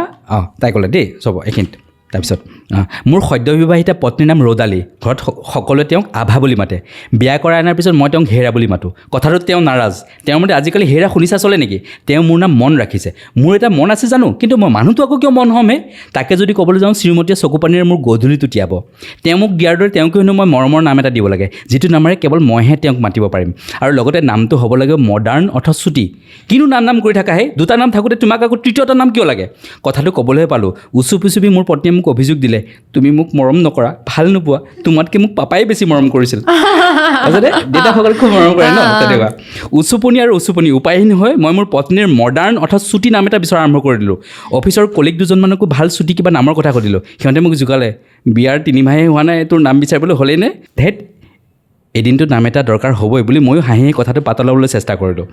তাই ক'লে দেই চব এইখিনিত তাৰপিছত মোৰ সদ্যবিবাহিতা পত্নীৰ নাম ৰ'দালি ঘৰত সকলোৱে তেওঁক আভা বুলি মাতে বিয়া কৰাই অনাৰ পিছত মই তেওঁক হেৰা বুলি মাতোঁ কথাটোত তেওঁ নাৰাজ তেওঁৰ মতে আজিকালি হেৰা শুনিছা চলে নেকি তেওঁ মোৰ নাম মন ৰাখিছে মোৰ এটা মন আছে জানো কিন্তু মই মানুহটো আকৌ কিয় মন হ'মহে তাকে যদি ক'বলৈ যাওঁ শ্ৰীমতীয়ে চকু পানীৰে মোৰ গধূলিটো তিয়াব তেওঁ মোক দিয়াৰ দৰে তেওঁকে হেনো মই মৰমৰ নাম এটা দিব লাগে যিটো নামেৰে কেৱল মইহে তেওঁক মাতিব পাৰিম আৰু লগতে নামটো হ'ব লাগে মডাৰ্ণ অথচ চুটি কিনো নাম কৰি থাকাহে দুটা নাম থাকোঁতে তোমাক আকৌ তৃতীয়টা নাম কিয় লাগে কথাটো ক'বলৈহে পালোঁ উচুপি মোৰ পত্নীয়ে মোক অভিযোগ দিলে তুমি মোক মৰম নকৰা ভাল নোপোৱা তোমাতকৈ মোক পাপাই বেছি মৰম কৰিছিল আচলতে দেউতাকসকল খুব মৰম কৰে ন তেনেকুৱা উচুপনি উপায়হীন হৈ মই মোৰ পত্নীৰ মডাৰ্ণ অৰ্থাৎ চুটি নাম এটা বিচৰা আৰম্ভ কৰি দিলোঁ অফিচৰ কলিগ দুজনমানকো ভাল চুটি কিবা নামৰ কথা সুধিলোঁ সিহঁতে মোক জোকালে বিয়াৰ 3 মাহে হোৱা নাই তোৰ নাম বিচাৰিবলৈ হ'লেই নে ধেত এদিনটো নাম এটা দৰকাৰ হ'বই বুলি ময়ো হাঁহি কথাটো পাতলাবলৈ চেষ্টা কৰিলোঁ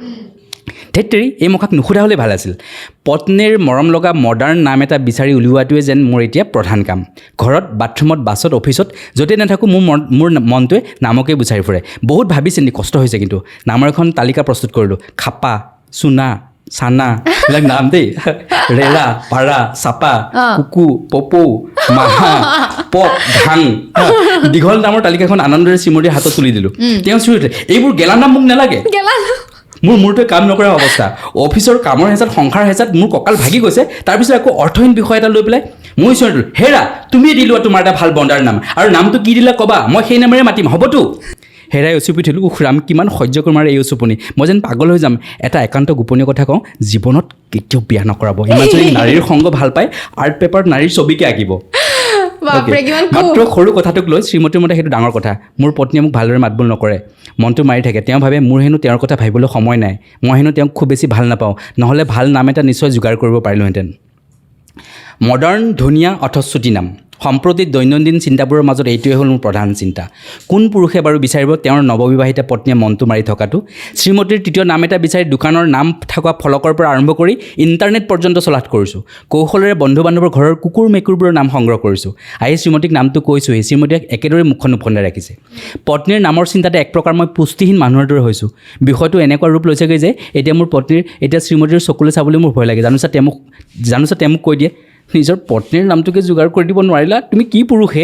ধেত্তেৰি এই মুখাক নুসুধা হ'লে ভাল আছিল পত্নীৰ মৰম লগা মডাৰ্ণ নাম এটা বিচাৰি উলিওৱাটোৱে যেন মোৰ এতিয়া প্ৰধান কাম ঘৰত বাথৰুমত বাছত অফিচত য'তে নাথাকোঁ মোৰ মনটোৱে নামকেই বিচাৰি ফুৰে বহুত ভাবি চিন্তি কষ্ট হৈছে কিন্তু নামৰ এখন তালিকা প্ৰস্তুত কৰিলোঁ খাপা চুনা চানা এইবিলাক নাম দেই ৰেৰা পাৰা চাপা কুকু পপৌ মাহা পক ঘাং দীঘল নামৰ তালিকাখন আনন্দৰে শ্ৰীমতীৰ হাতত তুলি দিলোঁ তেওঁ চিঞৰি উঠে এইবোৰ গেলা নাম মোক নালাগে মোৰ মূৰটোৱে কাম নকৰা অৱস্থা অফিচৰ কামৰ হেঁচাত সংসাৰ হেঁচাত মোৰ কঁকাল ভাগি গৈছে তাৰপিছত আকৌ অৰ্থহীন বিষয় এটা লৈ পেলাই মই চিঞৰিলোঁ হেৰা তুমিয়ে দিলোৱা তোমাৰ এটা ভাল বন্দাৰ নাম আৰু নামটো কি দিলা ক'বা মই সেই নামেৰে মাতিম হ'বতো হেৰাই উচুপি থলোঁ ৰাম কিমান সহ্য কৰিম আৰু এই উচুপনি মই যেন পাগল হৈ যাম এটা একান্ত গোপনীয় কথা কওঁ জীৱনত কেতিয়াও বিয়া নকৰাব ইমান যদি নাৰীৰ সংগ ভাল পায় আৰ্ট পেপাৰত নাৰীৰ ছবিকে আঁকিব মাত্ৰ সৰু কথাটোক লৈ শ্ৰীমতীৰ মতে সেইটো ডাঙৰ কথা মোৰ পত্নীয়ে মোক ভালদৰে মাতবোল নকৰে মনটো মাৰি থাকে তেওঁ ভাবে মোৰ হেনো তেওঁৰ কথা ভাবিবলৈ সময় নাই মই হেনো তেওঁক খুব বেছি ভাল নাপাওঁ নহ'লে ভাল নাম এটা নিশ্চয় যোগাৰ কৰিব পাৰিলোহেঁতেন মডাৰ্ণ ধুনীয়া অথচ চুটি নাম সম্প্ৰতি দৈনন্দিন চিন্তাবোৰৰ মাজত এইটোৱে হ'ল মোৰ প্ৰধান চিন্তা কোন পুৰুষে বাৰু বিচাৰিব তেওঁৰ নৱবিবাহিতা পত্নীয়ে মনটো মাৰি থকাটো শ্ৰীমতীৰ তৃতীয় নাম এটা বিচাৰি দোকানৰ নাম থকা ফলকৰ পৰা আৰম্ভ কৰি ইণ্টাৰনেট পৰ্যন্ত চলাথ কৰিছোঁ কৌশলেৰে বন্ধু বান্ধৱৰ ঘৰৰ কুকুৰ মেকুৰবোৰৰ নাম সংগ্ৰহ কৰিছোঁ আহি শ্ৰীমতীক নামটো কৈছোঁহি শ্ৰীমতীয়ে একেদৰে মুখখন উফন্দাই ৰাখিছে পত্নীৰ নামৰ চিন্তাতে এক প্ৰকাৰ মই পুষ্টিহীন মানুহৰ দৰে হৈছোঁ বিষয়টো এনেকুৱা ৰূপ লৈছেগৈ যে এতিয়া মোৰ পত্নীৰ এতিয়া শ্ৰীমতীৰ চকুলৈ চাবলৈ মোৰ ভয় লাগে জানোচা তেওঁ মোক কৈ দিয়ে নিজৰ পত্নীৰ নামটোকে যোগাৰ কৰি দিব নোৱাৰিলা তুমি কি পুৰুষে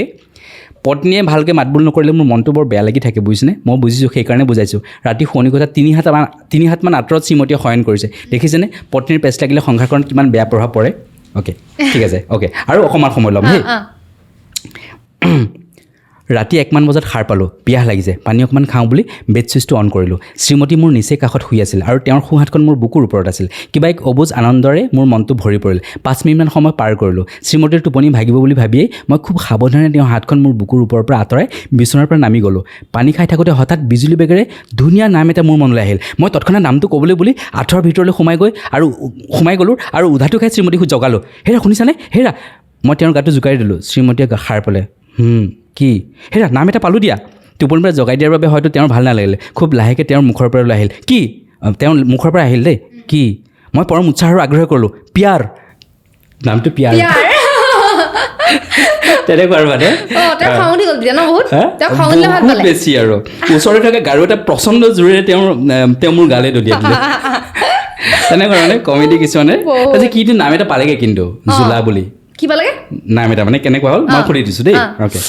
পত্নীয়ে ভালকৈ মাতবোল নকৰিলে মোৰ মনটো বৰ বেয়া লাগি থাকে বুজিছেনে মই বুজিছোঁ সেইকাৰণে বুজাইছোঁ ৰাতি শোৱনি কথা 3 হাতমান আঁতৰত শ্ৰীমতীয়ে শয়ন কৰিছে দেখিছেনে পত্নীৰ পেচ লাগিলে সংসাৰখনত কিমান বেয়া প্ৰভাৱ পৰে অ'কে ঠিক আছে অ'কে আৰু অকণমান সময় ল'ম দেই ৰাতি 1মান বজাত সাৰ পালোঁ পিয়াহ লাগিছে পানী অকণমান খাওঁ বুলি বেড ছুইচটো অন কৰিলোঁ শ্ৰীমতী মোৰ নিচেই কাষত শুই আছিল আৰু তেওঁৰ সোঁহাতখন মোৰ বুকুৰ ওপৰত আছিল কিবা এক অবুজ আনন্দৰে মোৰ মনটো ভৰি পৰিল 5 মিনিটমান সময় পাৰ কৰিলোঁ শ্ৰীমতীৰ টোপনি ভাগিব বুলি ভাবিয়েই মই খুব সাৱধানে তেওঁৰ হাতখন মোৰ বুকুৰ ওপৰৰ পৰা আঁতৰাই বিচনাৰ পৰা নামি গ'লোঁ পানী খাই থাকোঁতে হঠাৎ বিজুলী বেগেৰে ধুনীয়া নাম এটা মোৰ মনলৈ আহিল মই তৎক্ষণাত নামটো ক'বলৈ বুলি আঁঠুৱাৰ ভিতৰলৈ সোমাই গ'লোঁ আৰু উধাটো খাই শ্ৰীমতীক জগালোঁ হেৰা শুনিছানে হেৰা মই তেওঁৰ গাটো জোকাৰি দিলোঁ শ্ৰীমতীয়ে সাৰ পালে কি হেৰা নাম এটা পালোঁ দিয়া টোপনিৰ পৰা জগাই দিয়াৰ বাবে হয়তো তেওঁৰ ভাল নালাগিলে খুব লাহেকৈ তেওঁৰ মুখৰ পৰা ওলাই আহিল কি তেওঁৰ মুখৰ পৰা আহিল দেই কি মই পৰম উৎসাহ আৰু আগ্ৰহ কৰিলোঁ পিয়াৰ নামটো পিয়াৰ তেনেকুৱা আৰু মানে বহুত বেছি আৰু ওচৰতে থকা গাৰু এটা প্ৰচণ্ড জোৰেৰে তেওঁ মোৰ গালে দলিয়াই দিলে তেনেকুৱা মানে কমেডি কিছুমানে কিটো নাম এটা পালেগৈ কিন্তু জোলা বুলি কি পালেগৈ নাম এটা মানে কেনেকুৱা হ'ল মই সুধি দিছোঁ দেই অ'কে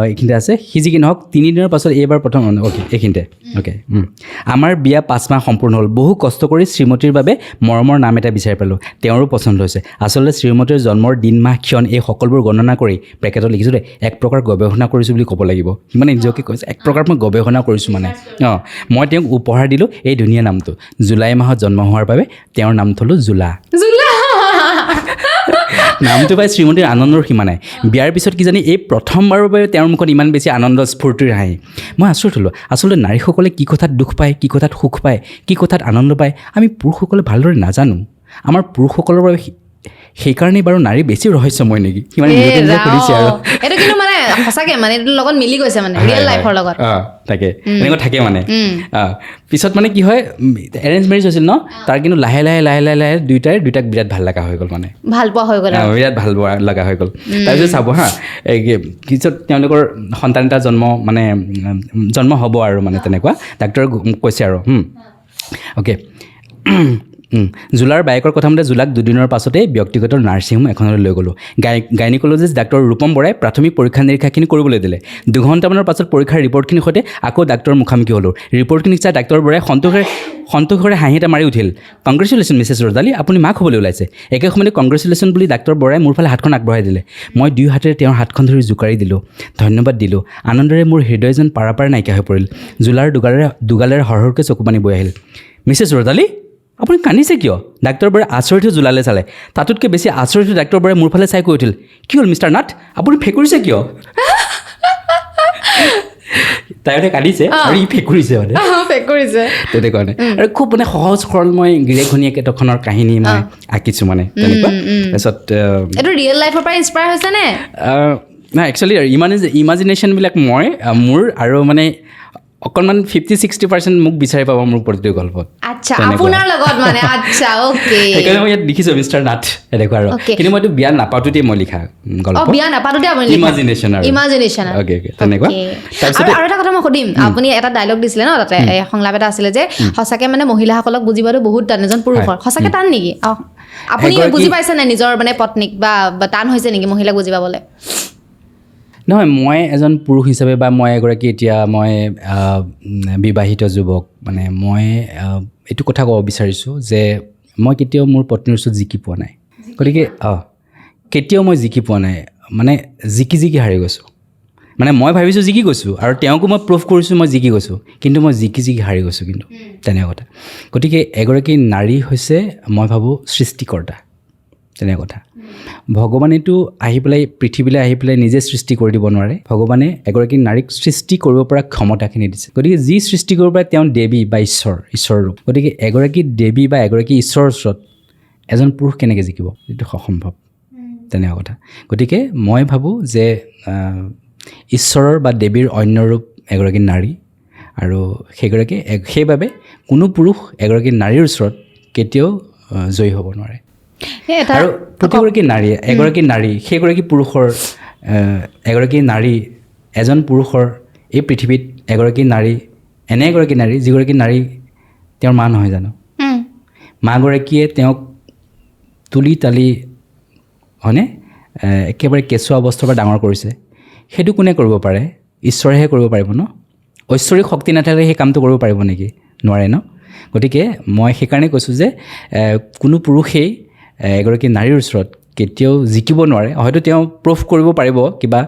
এইখিনিতে আছে সি যি কি নহওক 3 দিনৰ পাছত এইবাৰ প্ৰথম অ'কে এইখিনিতে অ'কে আমাৰ বিয়া 5 মাহ সম্পূৰ্ণ হ'ল বহু কষ্ট কৰি শ্ৰীমতীৰ বাবে মৰমৰ নাম এটা বিচাৰি পালোঁ তেওঁৰো পচন্দ হৈছে আচলতে শ্ৰীমতীৰ জন্মৰ দিন মাহ ক্ষণ এই সকলোবোৰ গণনা কৰি ব্ৰেকেটত লিখিছোঁ দেই এক প্ৰকাৰ গৱেষণা কৰিছোঁ বুলি ক'ব লাগিব সি মানে নিজকে কৈছে এক প্ৰকাৰ মই গৱেষণা কৰিছোঁ মানে মই তেওঁক উপহাৰ দিলোঁ এই ধুনীয়া নামটো জুলাই মাহত জন্ম হোৱাৰ বাবে তেওঁৰ নাম থলোঁ জোলা নামটো পাই শ্ৰীমতীৰ আনন্দৰ সীমা নাই বিয়াৰ পিছত কিজানি এই প্ৰথমবাৰৰ বাবে তেওঁৰ মুখত ইমান বেছি আনন্দ স্ফূৰ্তিৰ হাঁহি মই আচৰিত হ'লোঁ আচলতে নাৰীসকলে কি কথাত দুখ পায় কি কথাত সুখ পায় কি কথাত আনন্দ পায় আমি পুৰুষসকলে ভালদৰে নাজানো আমাৰ পুৰুষসকলৰ বাবে সেইকাৰণেই বাৰু নাৰী বেছি ৰহস্যময় নেকি সিমান সুধিছে আৰু এইটো কিন্তু মানে সঁচাকৈ মানে এইটোৰ লগত মিলি গৈছে মানে ৰিয়েল লাইফৰ লগত তাকে এনেকুৱা থাকে মানে পিছত মানে কি হয় এৰেঞ্জ মেৰেজ হৈছিল ন তাৰ কিন্তু লাহে লাহে দুইটাক বিৰাট ভাল লগা হৈ গ'ল মানে ভাল পোৱা হৈ গ'ল বিৰাট ভাল পোৱা লগা হৈ গ'ল তাৰপিছত চাব হা পিছত তেওঁলোকৰ সন্তান এটা জন্ম হ'ব আৰু মানে তেনেকুৱা ডাক্তৰে কৈছে আৰু অ'কে জোলাৰ বাইকৰ কথা মতে জোলাক 2 দিনৰ পাছতেই ব্যক্তিগত নাৰ্ছিং হোম এখনলৈ লৈ গ'লোঁ গাইনিকলজিষ্ট ডাক্তৰ ৰূপম বৰাই প্ৰাথমিক পৰীক্ষা নিৰীক্ষাখিনি কৰিবলৈ দিলে 2 ঘণ্টামানৰ পাছত পৰীক্ষাৰ ৰিপৰ্টখিনিৰ সৈতে আকৌ ডাক্তৰৰ মুখামুখি হ'লোঁ ৰিপৰ্টখিনি চাই ডাক্তৰ বৰাই সন্তোষেৰে হাঁহি এটা মাৰি উঠিল কংগ্ৰেচুলেশ্যন মিছেছ ৰজালি আপুনি মাক হ'বলৈ ওলাইছে একে সময়তে কংগ্ৰেচুলেশ্যন বুলি ডাক্তৰ বৰাই মোৰ ফালে হাতখন আগবঢ়াই দিলে মই 2 হাতেৰে তেওঁৰ হাতখন ধৰি জোকাৰি দিলোঁ ধন্যবাদ দিলোঁ আনন্দৰে মোৰ হৃদয় যেন পাৰাপাৰ নাইকিয়া হৈ পৰিল জোলাৰ দুগালেৰে হৰহৰকৈ চকুপানী বৈ আহিল মিছেছ ৰজালি আপুনি কান্দিছে কিয় ডাক্তৰ বৰাই আচৰিত হৈ জোলালে চালে তাতোতকৈ বেছি আচৰিত হৈ ডাক্তৰ বৰাই মোৰ ফালে চাই কৈ উঠিল কি হ'ল মিষ্টাৰ নাথ আপুনি ফেকুৰিছে কিয় তাইহঁতে কান্দিছে আৰু ই ফেকুৰিছে মানে তেনেকুৱা মানে আৰু খুব মানে সহজ সৰল মই গিৰিয়েক ঘৈণীয়েক তখনৰ কাহিনী মই আঁকিছোঁ মানে তেনেকুৱা তাৰপিছত এইটো ৰিয়েল লাইফৰ পৰা ইনস্পায়াৰ হৈছেনে নাই একচুৱেলি ইমাজিনেশ্যনবিলাক মোৰ আৰু মানে অকণমান 50-60% মোক বিচাৰি পাব মোৰ প্ৰতিটো গল্পত আচ্ছা আপোনাৰ লগত মানে আচ্ছা ওকে সেইকাৰণে মই ইয়াত লিখিছোঁ মিষ্টাৰ নাথ এনেকুৱা আৰু কিন্তু মইতো বিয়া নাপাতোতেই মই লিখা গল্প বিয়া নাপাতোতে আপুনি ইমাজিনেশ্যন অ'কে তেনেকুৱা তাৰপিছত আৰু এটা কথা মই সুধিম আপুনি এটা ডায়লগ দিছিলে ন তাতে সংলাপ এটা আছিলে যে সঁচাকৈ মানে মহিলাসকলক বুজিবতো বহুত টান এজন পুৰুষৰ সঁচাকৈ টান নেকি আপুনি বুজি পাইছে নাই নিজৰ মানে পত্নীক বা টান হৈছে নেকি মহিলাক বুজি পাবলৈ নহয় মই এজন পুৰুষ হিচাপে বা মই এগৰাকী এতিয়া মই বিবাহিত যুৱক মানে মই এইটো কথা ক'ব বিচাৰিছোঁ যে মই কেতিয়াও মোৰ পত্নীৰ ওচৰত জিকি পোৱা নাই গতিকে কেতিয়াও মই জিকি পোৱা নাই মানে জিকি হাৰি গৈছোঁ মানে মই ভাবিছোঁ জিকি গৈছোঁ আৰু তেওঁকো মই প্ৰুভ কৰিছোঁ মই জিকি গৈছোঁ কিন্তু মই জিকি হাৰি গৈছোঁ কিন্তু তেনেকুৱা কথা গতিকে এগৰাকী নাৰী হৈছে মই ভাবোঁ সৃষ্টিকৰ্তা তেনে কথা ভগৱানেতো আহি পেলাই পৃথিৱীলৈ আহি পেলাই নিজে সৃষ্টি কৰি দিব নোৱাৰে ভগৱানে এগৰাকী নাৰীক সৃষ্টি কৰিব পৰা ক্ষমতাখিনি দিছে গতিকে যি সৃষ্টি কৰিব পাৰে তেওঁ দেৱী বা ঈশ্বৰৰ ৰূপ গতিকে এগৰাকী দেৱী বা এগৰাকী ঈশ্বৰৰ ওচৰত এজন পুৰুষ কেনেকৈ জিকিব এইটো অসম্ভৱ তেনেকুৱা কথা গতিকে মই ভাবোঁ যে ঈশ্বৰৰ বা দেৱীৰ অন্য ৰূপ এগৰাকী নাৰী আৰু সেইবাবে কোনো পুৰুষ এগৰাকী নাৰীৰ ওচৰত কেতিয়াও জয়ী হ'ব নোৱাৰে আৰু প্ৰতিগৰাকী নাৰীয়ে এগৰাকী নাৰী সেইগৰাকী পুৰুষৰ এগৰাকী নাৰী এজন পুৰুষৰ এই পৃথিৱীত এগৰাকী নাৰী এনে এগৰাকী নাৰী যিগৰাকী নাৰী তেওঁৰ মা নহয় জানো মাগৰাকীয়ে তেওঁক তুলি তালি হয়নে একেবাৰে কেঁচুৱা অৱস্থাৰ পৰা ডাঙৰ কৰিছে সেইটো কোনে কৰিব পাৰে? ঈশ্বৰেহে কৰিব পাৰিব ন? ঐশ্বৰিক শক্তি নাথাকিলে সেই কামটো কৰিব পাৰিব নেকি? নোৱাৰে ন? গতিকে মই সেইকাৰণে কৈছোঁ যে কোনো পুৰুষেই এগৰাকী নাৰীৰ ওচৰত কেতিয়াও জিকিব নোৱাৰে। হয়তো তেওঁ প্ৰুফ কৰিব পাৰিব, কিবা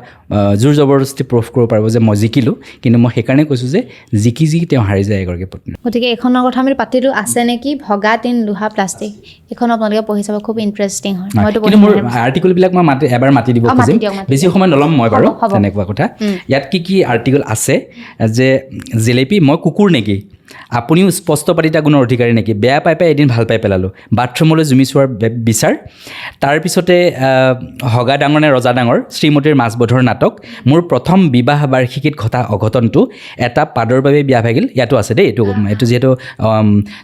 জোৰ জবৰদস্তি প্ৰুফ কৰিব পাৰিব যে মই জিকিলোঁ, কিন্তু মই সেইকাৰণে কৈছোঁ যে জিকি তেওঁ হাৰি যায় এগৰাকী পত্নী। গতিকে এইখনৰ কথা আমি পাতিলোঁ, আছে নেকি ভগা টিন লোহা প্লাষ্টিক, এইখন আপোনালোকে পঢ়ি চাব, খুব ইণ্টাৰেষ্টিং হয়। মইতো কিন্তু মোৰ আৰ্টিকলবিলাক মই এবাৰ মাতি দিব খুজিম, বেছি সময় নল'ম মই বাৰু, তেনেকুৱা কথা। ইয়াত কি আৰ্টিকল আছে যে জেলেপি মই কুকুৰ নেকি, আপুনিও স্পষ্টপাতিতা গুণৰ অধিকাৰী নেকি, বেয়া পাই এদিন ভাল পাই পেলালোঁ, বাথৰুমলৈ জুমি চোৱাৰ বিচাৰ, তাৰপিছতে হগা ডাঙৰ নে ৰজা ডাঙৰ, শ্ৰীমতীৰ মাছবোধৰ নাটক, মোৰ প্ৰথম বিবাহ বাৰ্ষিকীত ঘটা অঘটনটো, এটা পাদৰ বাবে বিয়া ভাগিল, ইয়াতো আছে দেই, এইটো যিহেতু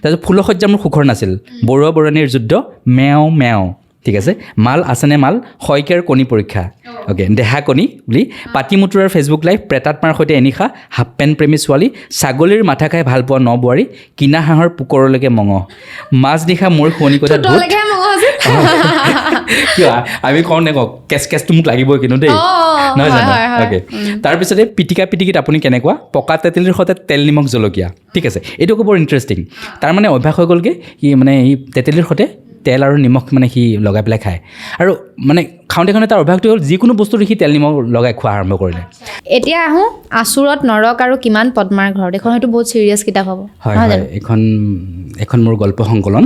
তাৰপিছত ফুলসজ্জা মোৰ সুখৰ নাছিল, বৰুৱা বৰণীৰ যুদ্ধ, মেও মেও, ঠিক আছে, মাল আছেনে মাল, শইকীয়াৰ কণী পৰীক্ষা, অ'কে, দেহা কণী বুলি, পাতিমুতুৰাৰ ফেচবুক লাইভ, প্ৰেতাত্মাৰ সৈতে এনিশা, হাফ পেণ্ট প্ৰেমী ছোৱালী, ছাগলীৰ মাথা খাই ভাল পোৱা ন বোৱাৰী, কিনা হাঁহৰ পোকৰলৈকে মঙহ, মাজনিশা মোৰ শুৱনি কোঠাত ভূত, কিয় আমি কওঁ নে কওঁ, কেচটো মোক লাগিবই কিন্তু দেই, নহয় জানো? অ'কে, তাৰপিছতে পিটিকা পিটিকিত আপুনি কেনেকুৱা, পকা তেতেলীৰ সৈতে তেল নিমখ জলকীয়া, ঠিক আছে, এইটো আকৌ বৰ ইণ্টাৰেষ্টিং। তাৰমানে অভ্যাস হৈ গ'লগৈ, সি মানে এই তেতেলীৰ সৈতে তেল আৰু নিমখ মানে সি লগাই পেলাই খায়, আৰু মানে খাওঁতে তাৰ অভ্যাসটো হ'ল যিকোনো বস্তু দেখি তেল নিমখ লগাই খোৱা আৰম্ভ কৰিলে। এতিয়া আহোঁ আচুৰত নৰক আৰু কিমান পদ্মাৰ ঘৰত, এইখন হয়তো বহুত চিৰিয়াছ কিতাপ হ'ব। হয়, এখন মোৰ গল্প সংকলন,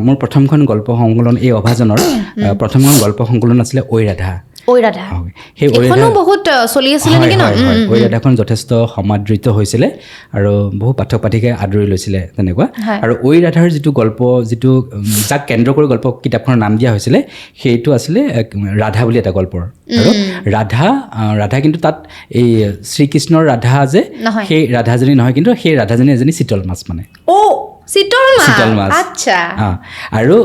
মোৰ প্ৰথমখন গল্প সংকলন এই অভাজনৰ প্ৰথমখন গল্প সংকলন আছিলে ঐ ৰাধা। সেই বহুত চলি আছিলে নেকি ন? ঐ ৰাধাখন যথেষ্ট সমাদৃত হৈছিলে আৰু বহু পাঠক পাঠিকে আদৰি লৈছিলে তেনেকুৱা। আৰু ঐ ৰাধাৰ যিটো গল্প, যাক কেন্দ্ৰ কৰি গল্প কিতাপখনৰ নাম দিয়া হৈছিলে, সেইটো আছিলে ৰাধা বুলি এটা গল্পৰ। আৰু ৰাধা কিন্তু তাত এই শ্ৰীকৃষ্ণৰ ৰাধা যে সেই ৰাধাজনী নহয়, কিন্তু সেই ৰাধাজনী এজনী চিতল মাছ, মানে চিতল মাছ। আচ্ছা। আৰু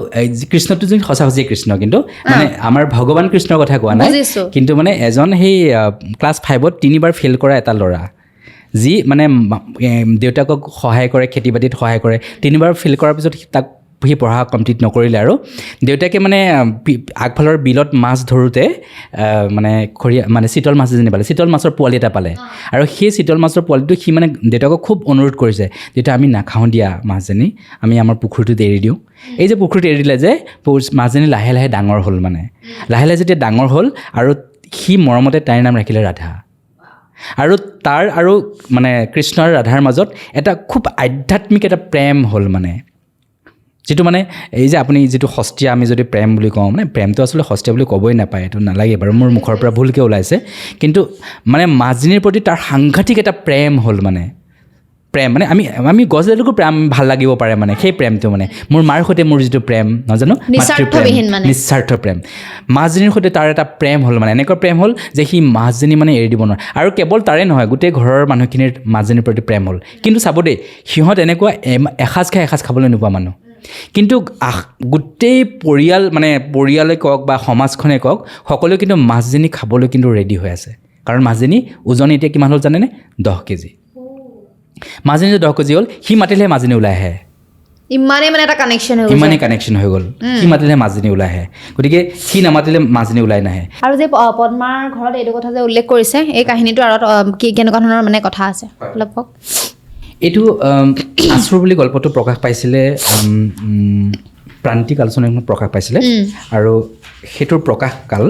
কৃষ্ণটো যদি সঁচা কৃষ্ণ, কিন্তু মানে আমাৰ ভগৱান কৃষ্ণৰ কথা কোৱা নাই, কিন্তু মানে এজন সেই ক্লাছ 5ত 3বাৰ ফেইল কৰা এটা ল'ৰা, যি মানে দেউতাকক সহায় কৰে, খেতি বাতিত সহায় কৰে, 3বাৰ ফেইল কৰাৰ পিছত তাক সি পঢ়া কমপ্লিট নকৰিলে, আৰু দেউতাকে মানে আগফালৰ বিলত মাছ ধৰোঁতে মানে চিতল মাছ এজনী পালে, চিতল মাছৰ পোৱালি এটা পালে, আৰু সেই চিতল মাছৰ পোৱালিটো সি মানে দেউতাকক খুব অনুৰোধ কৰিছে, দেউতা আমি নাখাওঁ দিয়া মাছজনী, আমি আমাৰ পুখুৰীটোত এৰি দিওঁ। এই যে পুখুৰীত এৰি দিলে যে মাছজনী লাহে লাহে ডাঙৰ হ'ল, মানে লাহে লাহে যেতিয়া ডাঙৰ হ'ল, আৰু সি মৰমতে তাইৰ নাম ৰাখিলে ৰাধা। আৰু তাৰ আৰু মানে কৃষ্ণ আৰু ৰাধাৰ মাজত এটা খুব আধ্যাত্মিক এটা প্ৰেম হ'ল, মানে যিটো মানে এই যে আপুনি যিটো সস্তীয়া আমি যদি প্ৰেম বুলি কওঁ, মানে প্ৰেমটো আচলতে সস্তীয়া বুলি ক'বই নাপায়, এইটো নালাগে বাৰু, মোৰ মুখৰ পৰা ভুলকৈ ওলাইছে, কিন্তু মানে মাজনীৰ প্ৰতি তাৰ সাংঘাতিক এটা প্ৰেম হ'ল, মানে প্ৰেম মানে আমি গছ এডালকো প্ৰেম ভাল লাগিব পাৰে, মানে সেই প্ৰেমটো, মানে মোৰ মাৰ সৈতে মোৰ যিটো প্ৰেম নাজানো, নিস্বাৰ্থ প্ৰেম, মাজনীৰ সৈতে তাৰ এটা প্ৰেম হ'ল, মানে এনেকুৱা প্ৰেম হ'ল যে সি মাজনী মানে এৰি দিব নোৱাৰে। আৰু কেৱল তাৰে নহয়, গোটেই ঘৰৰ মানুহখিনিৰ মাজনীৰ প্ৰতি প্ৰেম হ'ল। কিন্তু চাব দেই, সিহঁত এনেকুৱা এসাঁজ খাই এসাঁজ খাবলৈ নোপোৱা মানুহ, কিন্তু গোটেই পৰিয়ালে কওক বা সমাজখনে কওক, সকলোৱে কিন্তু মাছজনী খাবলৈ কিন্তু ৰেডি হৈ আছে, কাৰণ মাছজনী ওজন এতিয়া কিমান হ'ল জানেনে? 10 কেজি। মাজনী যে 10 কেজি হ'ল, সি মাতিলেহে মাজনী ওলাই আহে, ইমানেই কানেকশ্যন হৈ গ'ল, সি মাতিলেহে মাজনী ওলাই আহে, গতিকে সি নামাতিলে মাজনী ওলাই নাহে। আৰু যে পদ্মাৰ ঘৰত এইটো কথা যে উল্লেখ কৰিছে, এই কাহিনীটোৰ আঁৰত কেনেকুৱা ধৰণৰ মানে কথা আছে অলপ কওক। এইটো আচুৰ বুলি গল্পটো প্ৰকাশ পাইছিলে, প্ৰান্তিক আলোচনীখনত প্ৰকাশ পাইছিলে, আৰু সেইটোৰ প্ৰকাশ কাল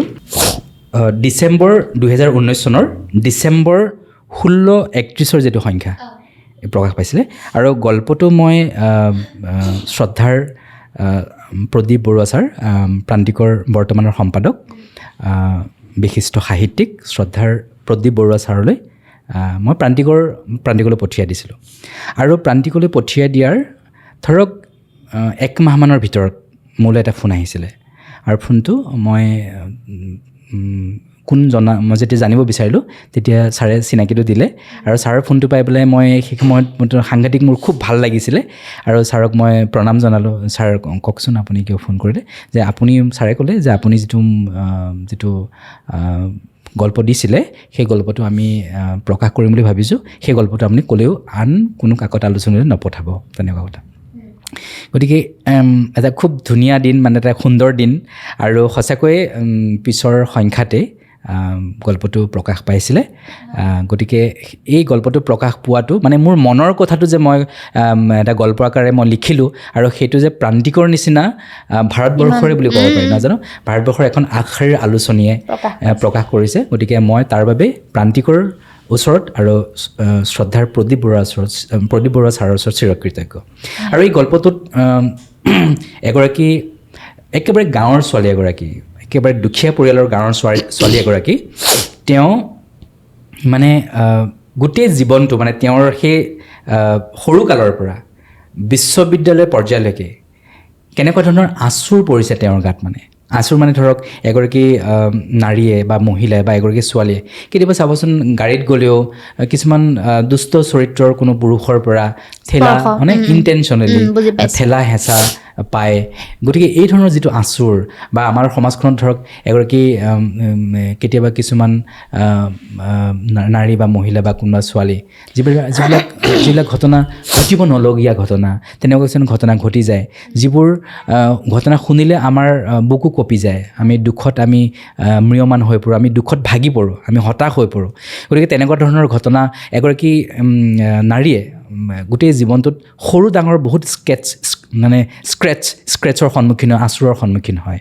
ডিচেম্বৰ 2019 চনৰ ডিচেম্বৰ 16-31 যিটো সংখ্যা প্ৰকাশ পাইছিলে। আৰু গল্পটো মই শ্ৰদ্ধাৰ প্ৰদীপ বৰুৱা ছাৰ, প্ৰান্তিকৰ বৰ্তমানৰ সম্পাদক, বিশিষ্ট সাহিত্যিক শ্ৰদ্ধাৰ প্ৰদীপ বৰুৱা ছাৰলৈ মই প্ৰান্তিকলৈ পঠিয়াই দিছিলোঁ। আৰু প্ৰান্তিকলৈ পঠিয়াই দিয়াৰ ধৰক 1 মাহমানৰ ভিতৰত মোলৈ এটা ফোন আহিছিলে, আৰু ফোনটো মই মই যেতিয়া জানিব বিচাৰিলোঁ, তেতিয়া ছাৰে চিনাকিটো দিলে, আৰু ছাৰৰ ফোনটো পাই পেলাই মই সেই সময়ত সাংঘাতিক মোৰ খুব ভাল লাগিছিলে, আৰু ছাৰক মই প্ৰণাম জনালোঁ। ছাৰ কওকচোন আপুনি কিয় ফোন কৰিলে? যে ছাৰে ক'লে যে আপুনি যিটো গল্প দিছিলে, সেই গল্পটো আমি প্ৰকাশ কৰিম বুলি ভাবিছোঁ, সেই গল্পটো আপুনি ক'লেও আন কোনো কাকত আলোচনীলৈ নপঠাব, তেনেকুৱা কথা। গতিকে এটা খুব ধুনীয়া দিন, মানে এটা সুন্দৰ দিন, আৰু সঁচাকৈয়ে পিছৰ সংখ্যাতে গল্পটো প্ৰকাশ পাইছিলে গতিকে এই গল্পটো প্ৰকাশ পোৱাটো মানে মোৰ মনৰ কথাটো যে মই এটা গল্প আকাৰে মই লিখিলোঁ আৰু সেইটো যে প্ৰান্তিকৰ নিচিনা ভাৰতবৰ্ষৰে বুলি ক'ব পাৰি নাজানো ভাৰতবৰ্ষৰ এখন আগশাৰীৰ আলোচনীয়ে প্ৰকাশ কৰিছে গতিকে মই তাৰ বাবে প্ৰান্তিকৰ ওচৰত আৰু শ্ৰদ্ধাৰ প্ৰদীপ বৰুৱা ছাৰৰ ওচৰত চিৰকৃতজ্ঞ আৰু এই গল্পটোত এগৰাকী একেবাৰে গাঁৱৰ ছোৱালী এগৰাকী একেবাৰে দুখীয়া পৰিয়ালৰ গাঁৱৰ ছোৱালী এগৰাকী তেওঁ মানে গোটেই জীৱনটো মানে তেওঁৰ সেই সৰুকালৰ পৰা বিশ্ববিদ্যালয় পৰ্যায়লৈকে কেনেকুৱা ধৰণৰ আঁচুৰ পৰিছে তেওঁৰ গাত মানে আঁচুৰ মানে ধৰক এগৰাকী নাৰীয়ে বা মহিলাই বা এগৰাকী ছোৱালীয়ে কেতিয়াবা চাবচোন গাড়ীত গ'লেও কিছুমান দুষ্ট চৰিত্ৰৰ কোনো পুৰুষৰ পৰা ঠেলা মানে ইনটেনশ্যনেলি ঠেলা হেঁচা পায় গতিকে এই ধৰণৰ যিটো আঁচুৰ বা আমাৰ সমাজখনত ধৰক এগৰাকী কেতিয়াবা কিছুমান নাৰী বা মহিলা বা কোনোবা ছোৱালী যিবিলাক ঘটনা ঘটিব নলগীয়া ঘটনা তেনেকুৱা কিছুমান ঘটনা ঘটি যায় যিবোৰ ঘটনা শুনিলে আমাৰ বুকু কঁপি যায় আমি দুখত আমি ম্ৰিয়মান হৈ পৰোঁ আমি দুখত ভাগি পৰোঁ আমি হতাশ হৈ পৰোঁ গতিকে তেনেকুৱা ধৰণৰ ঘটনা এগৰাকী নাৰীয়ে গোটেই জীৱনটোত সৰু ডাঙৰ বহুত স্ক্ৰেচৰ সন্মুখীন হয় আঁচুৰৰ সন্মুখীন হয়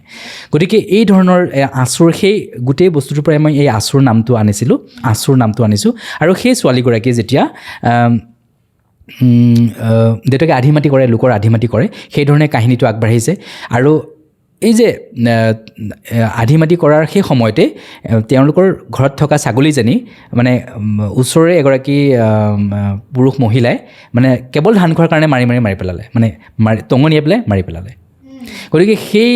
গতিকে এই ধৰণৰ আঁচুৰ সেই গোটেই বস্তুটোৰ পৰাই মই এই আঁচুৰ নামটো আনিছোঁ আৰু সেই ছোৱালীগৰাকীয়ে যেতিয়া দেউতাকে আধিমাটি কৰে লোকৰ আধিমাটি কৰে সেইধৰণে কাহিনীটো আগবাঢ়িছে আৰু এই যে আধিমাটি কৰাৰ সেই সময়তে তেওঁলোকৰ ঘৰত থকা ছাগলীজনী মানে ওচৰৰে এগৰাকী পুৰুষ মহিলাই মানে কেৱল ধান খোৱাৰ কাৰণে মাৰি পেলালে মানে টঙনিয়াই পেলাই মাৰি পেলালে গতিকে সেই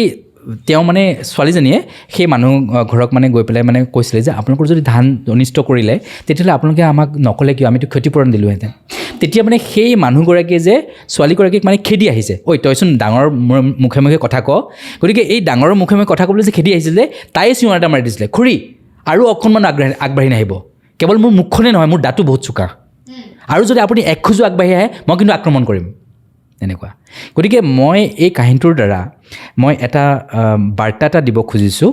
তেওঁ মানে ছোৱালীজনীয়ে সেই মানুহ ঘৰক মানে গৈ পেলাই মানে কৈছিলে যে আপোনালোকৰ যদি ধান অনিষ্ট কৰিলে তেতিয়াহ'লে আপোনালোকে আমাক নক'লে কিয় আমিতো ক্ষতিপূৰণ দিলোঁহেঁতেন তেতিয়া মানে সেই মানুহগৰাকীয়ে যে ছোৱালীগৰাকীক মানে খেদি আহিছে ঐ তইচোন ডাঙৰ মুখে মুখে কথা ক গতিকে এই ডাঙৰৰ মুখে মুখে কথা ক'বলৈ যে খেদি আহিছিল যে তাই চিঞৰ এটা মাৰি দিছিলে খুৰী আৰু অকণমান আগবাঢ়ি নাহিব কেৱল মোৰ মুখখনেই নহয় মোৰ দাঁতো বহুত চোকা আৰু যদি আপুনি এক খোজো আগবাঢ়ি আহে মই কিন্তু আক্ৰমণ কৰিম এনেকুৱা গতিকে মই এই কাহিনীটোৰ দ্বাৰা মই এটা বাৰ্তা এটা দিব খুজিছোঁ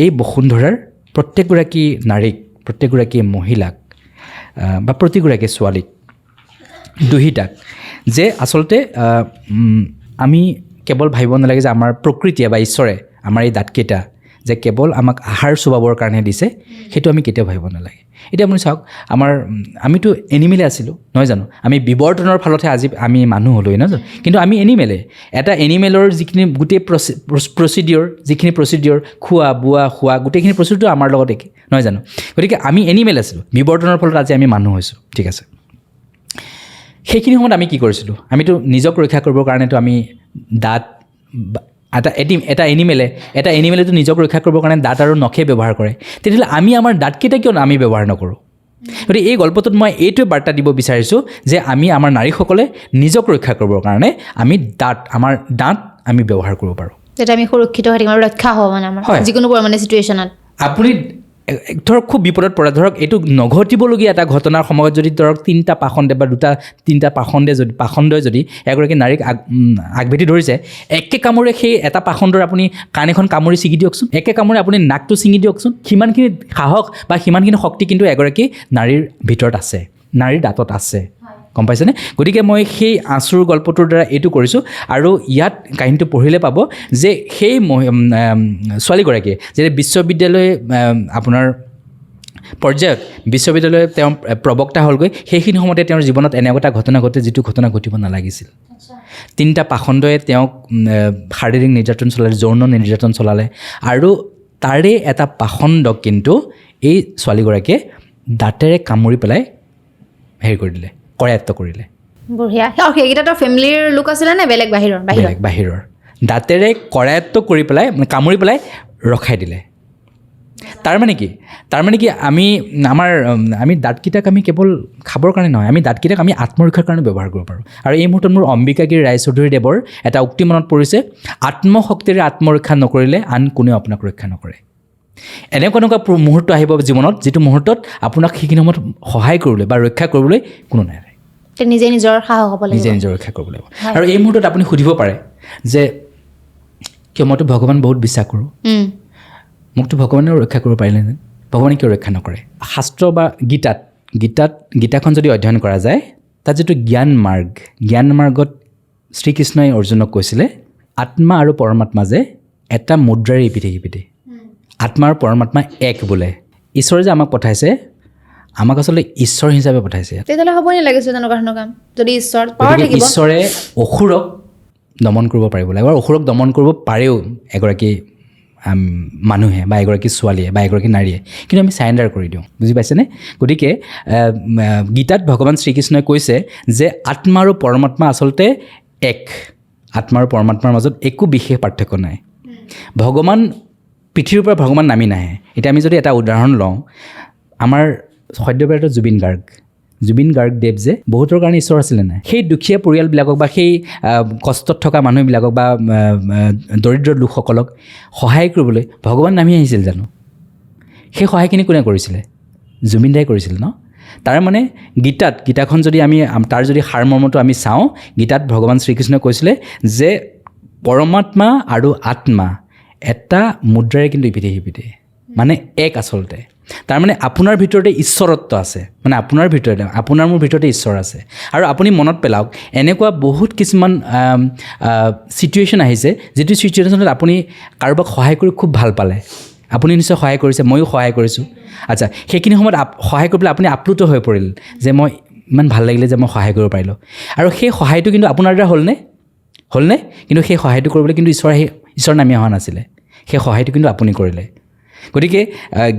এই বসুন্ধৰাৰ প্ৰত্যেকগৰাকী নাৰীক প্ৰত্যেকগৰাকী মহিলাক বা প্ৰতিগৰাকী ছোৱালীক দুহিতাক যে আচলতে আমি কেৱল ভাবিব নালাগে যে আমাৰ প্ৰকৃতিয়ে বা ঈশ্বৰে আমাৰ এই দাঁতকেইটা যে কেৱল আমাক আহাৰ চুবাবৰ কাৰণে দিছে সেইটো আমি কেতিয়াও ভাবিব নালাগে এতিয়া আপুনি চাওক আমিতো এনিমেলে আছিলোঁ নহয় জানো আমি বিৱৰ্তনৰ ফলতহে আজি আমি মানুহ হ'লোৱে নহয় জানো কিন্তু আমি এনিমেলে এটা এনিমেলৰ যিখিনি গোটেই প্ৰচিডিঅ'ৰ খোৱা বোৱা শোৱা গোটেইখিনি প্ৰচিডিঅ'টো আমাৰ লগত একে নহয় জানো গতিকে আমি এনিমেল আছিলোঁ বিৱৰ্তনৰ ফলত আজি আমি মানুহ হৈছোঁ ঠিক আছে সেইখিনি সময়ত আমি কি কৰিছিলোঁ আমিতো নিজক ৰক্ষা কৰিবৰ কাৰণেতো আমি দাঁত এটা এনিমেলেতো নিজক ৰক্ষা কৰিবৰ কাৰণে দাঁত আৰু নখে ব্যৱহাৰ কৰে তেতিয়াহ'লে আমি আমাৰ দাঁতকেইটা কিয় আমি ব্যৱহাৰ নকৰোঁ গতিকে এই গল্পটোত মই এইটোৱে বাৰ্তা দিব বিচাৰিছোঁ যে আমি আমাৰ নাৰীসকলে নিজক ৰক্ষা কৰিবৰ কাৰণে আমাৰ দাঁত আমি ব্যৱহাৰ কৰিব পাৰোঁ যাতে আমি সুৰক্ষিত হৈ থাকিম আৰু ৰক্ষা হ'ব মানে আমাৰ যিকোনো মানে চিটুৱেশ্যনত আপুনি ধৰক খুব বিপদত পৰে ধৰক এইটো নঘটিবলগীয়া এটা ঘটনাৰ সময়ত যদি ধৰক তিনিটা পাখণ্ডই যদি এগৰাকী নাৰীক আগভেটি ধৰিছে একে কামোৰে সেই এটা পাখণ্ডৰ আপুনি কাণ এখন কামুৰি ছিঙি দিয়কচোন একে কামোৰে আপুনি নাকটো ছিঙি দিয়কচোন সিমানখিনি সাহস বা সিমানখিনি শক্তি কিন্তু এগৰাকী নাৰীৰ ভিতৰত আছে নাৰীৰ দাঁতত আছে গম পাইছেনে গতিকে মই সেই আঁচুৰ গল্পটোৰ দ্বাৰা এইটো কৰিছোঁ আৰু ইয়াত কাহিনীটো পঢ়িলে পাব যে সেই ছোৱালীগৰাকীয়ে যেতিয়া বিশ্ববিদ্যালয় আপোনাৰ পৰ্যায়ত বিশ্ববিদ্যালয় তেওঁ প্ৰবক্তা হ'লগৈ সেইখিনি সময়তে তেওঁৰ জীৱনত এনেকুৱা এটা ঘটনা ঘটে যিটো ঘটনা ঘটিব নালাগিছিল তিনিটা পাখণ্ডই তেওঁক শাৰীৰিক নিৰ্যাতন চলালে যৌন নিৰ্যাতন চলালে আৰু তাৰে এটা পাখণ্ডক কিন্তু এই ছোৱালীগৰাকীয়ে দাঁতেৰে কামুৰি পেলাই হেৰি কৰি দিলে কৰায়ত্ব কৰিলে বঢ়িয়া আৰু সেইকেইটাতো ফেমিলিৰ লোক আছিলে নে বেলেগ বাহিৰৰ দাঁতেৰে কৰায়ত্ব কৰি পেলাই কামুৰি পেলাই ৰখাই দিলে তাৰমানে কি আমি দাঁতকেইটাক আমি কেৱল খাবৰ কাৰণে নহয় আমি দাঁতকেইটাক আমি আত্মৰক্ষাৰ কাৰণে ব্যৱহাৰ কৰিব পাৰোঁ আৰু এই মুহূৰ্তত মোৰ অম্বিকাগিৰি ৰায়চৌধুৰীদেৱৰ এটা উক্তি মনত পৰিছে আত্মশক্তিৰে আত্মৰক্ষা নকৰিলে আন কোনেও আপোনাক ৰক্ষা নকৰে এনেকুৱা মুহূৰ্ত আহিব জীৱনত যিটো মুহূৰ্তত আপোনাক সেইখিনি সময়ত সহায় কৰিবলৈ বা ৰক্ষা কৰিবলৈ কোনো নাই নিজে নিজৰ সাহস হ'ব লাগিব নিজে নিজৰ ৰক্ষা কৰিব লাগিব আৰু এই মুহূৰ্তত আপুনি সুধিব পাৰে যে কিয় মইতো ভগৱান বহুত বিশ্বাস কৰোঁ মোকতো ভগৱানেও ৰক্ষা কৰিব পাৰিলেহেঁতেন, ভগৱানে কিয় ৰক্ষা নকৰে? শাস্ত্ৰ বা গীতাখন যদি অধ্যয়ন কৰা যায়, তাত যিটো জ্ঞান মাৰ্গত শ্ৰীকৃষ্ণই অৰ্জুনক কৈছিলে আত্মা আৰু পৰমাত্মা যে এটা মুদ্ৰাৰে ইপিঠে সিপিঠে, আত্মা আৰু পৰমাত্মা এক বোলে। ঈশ্বৰে যে আমাক পঠাইছে, আমাক আচলতে ঈশ্বৰ হিচাপে পঠাইছে। তেতিয়াহ'লে হ'ব নালাগিছে তেনেকুৱা ধৰণৰ কাম। যদি ঈশ্বৰ পাৱাৰ থাকিব, ঈশ্বৰে অসুৰক দমন কৰিব পাৰিব লাগে, আৰু অসুৰক দমন কৰিব পাৰেও এগৰাকী মানুহে বা এগৰাকী ছোৱালীয়ে বা এগৰাকী নাৰীয়ে, কিন্তু আমি চাৰেণ্ডাৰ কৰি দিওঁ। বুজি পাইছেনে? গতিকে গীতাত ভগৱান শ্ৰীকৃষ্ণই কৈছে যে আত্মা আৰু পৰমাত্মা আচলতে এক, আত্মা আৰু পৰমাত্মাৰ মাজত একো বিশেষ পাৰ্থক্য নাই। ভগৱান পৃথিৱীৰ পৰা ভগৱান নামি নাহে। এতিয়া আমি যদি এটা উদাহৰণ লওঁ, আমাৰ সদ্যপ্ৰায়ত জুবিন গাৰ্গদেৱ যে বহুতৰ কাৰণে ঈশ্বৰ আছিলে নাই? সেই দুখীয়া পৰিয়ালবিলাকক বা সেই কষ্টত থকা মানুহবিলাকক বা দৰিদ্ৰ লোকসকলক সহায় কৰিবলৈ ভগৱান নামি আহিছিল জানো? সেই সহায়খিনি কোনে কৰিছিলে? জুবিন দাই কৰিছিল ন? তাৰ মানে গীতাখন যদি আমি তাৰ যদি সাৰমৰ্মটো আমি চাওঁ, গীতাত ভগৱান শ্ৰীকৃষ্ণই কৈছিলে যে পৰমাত্মা আৰু আত্মা এটা মুদ্ৰাৰে কিন্তু ইপিঠে সিপিঠে, মানে এক আচলতে। তাৰমানে আপোনাৰ ভিতৰতে ঈশ্বৰত্ব আছে, মানে আপোনাৰ মোৰ ভিতৰতে ঈশ্বৰ আছে। আৰু আপুনি মনত পেলাওক, এনেকুৱা বহুত কিছুমান ছিটুৱেশ্যন আহিছে, যিটো ছিটুৱেশ্যনত আপুনি কাৰোবাক সহায় কৰি খুব ভাল পালে। আপুনি নিশ্চয় সহায় কৰিছে, ময়ো সহায় কৰিছোঁ। আচ্ছা, সেইখিনি সময়ত সহায় কৰি পেলাই আপুনি আপ্লুত হৈ পৰিল যে মই ইমান ভাল লাগিলে যে মই সহায় কৰিব পাৰিলোঁ। আৰু সেই সহায়টো কিন্তু আপোনাৰ দ্বাৰা হ'লনে? কিন্তু সেই সহায়টো কৰিবলৈ কিন্তু ঈশ্বৰ নামি অহা নাছিলে, সেই সহায়টো কিন্তু আপুনি কৰিলে। গতিকে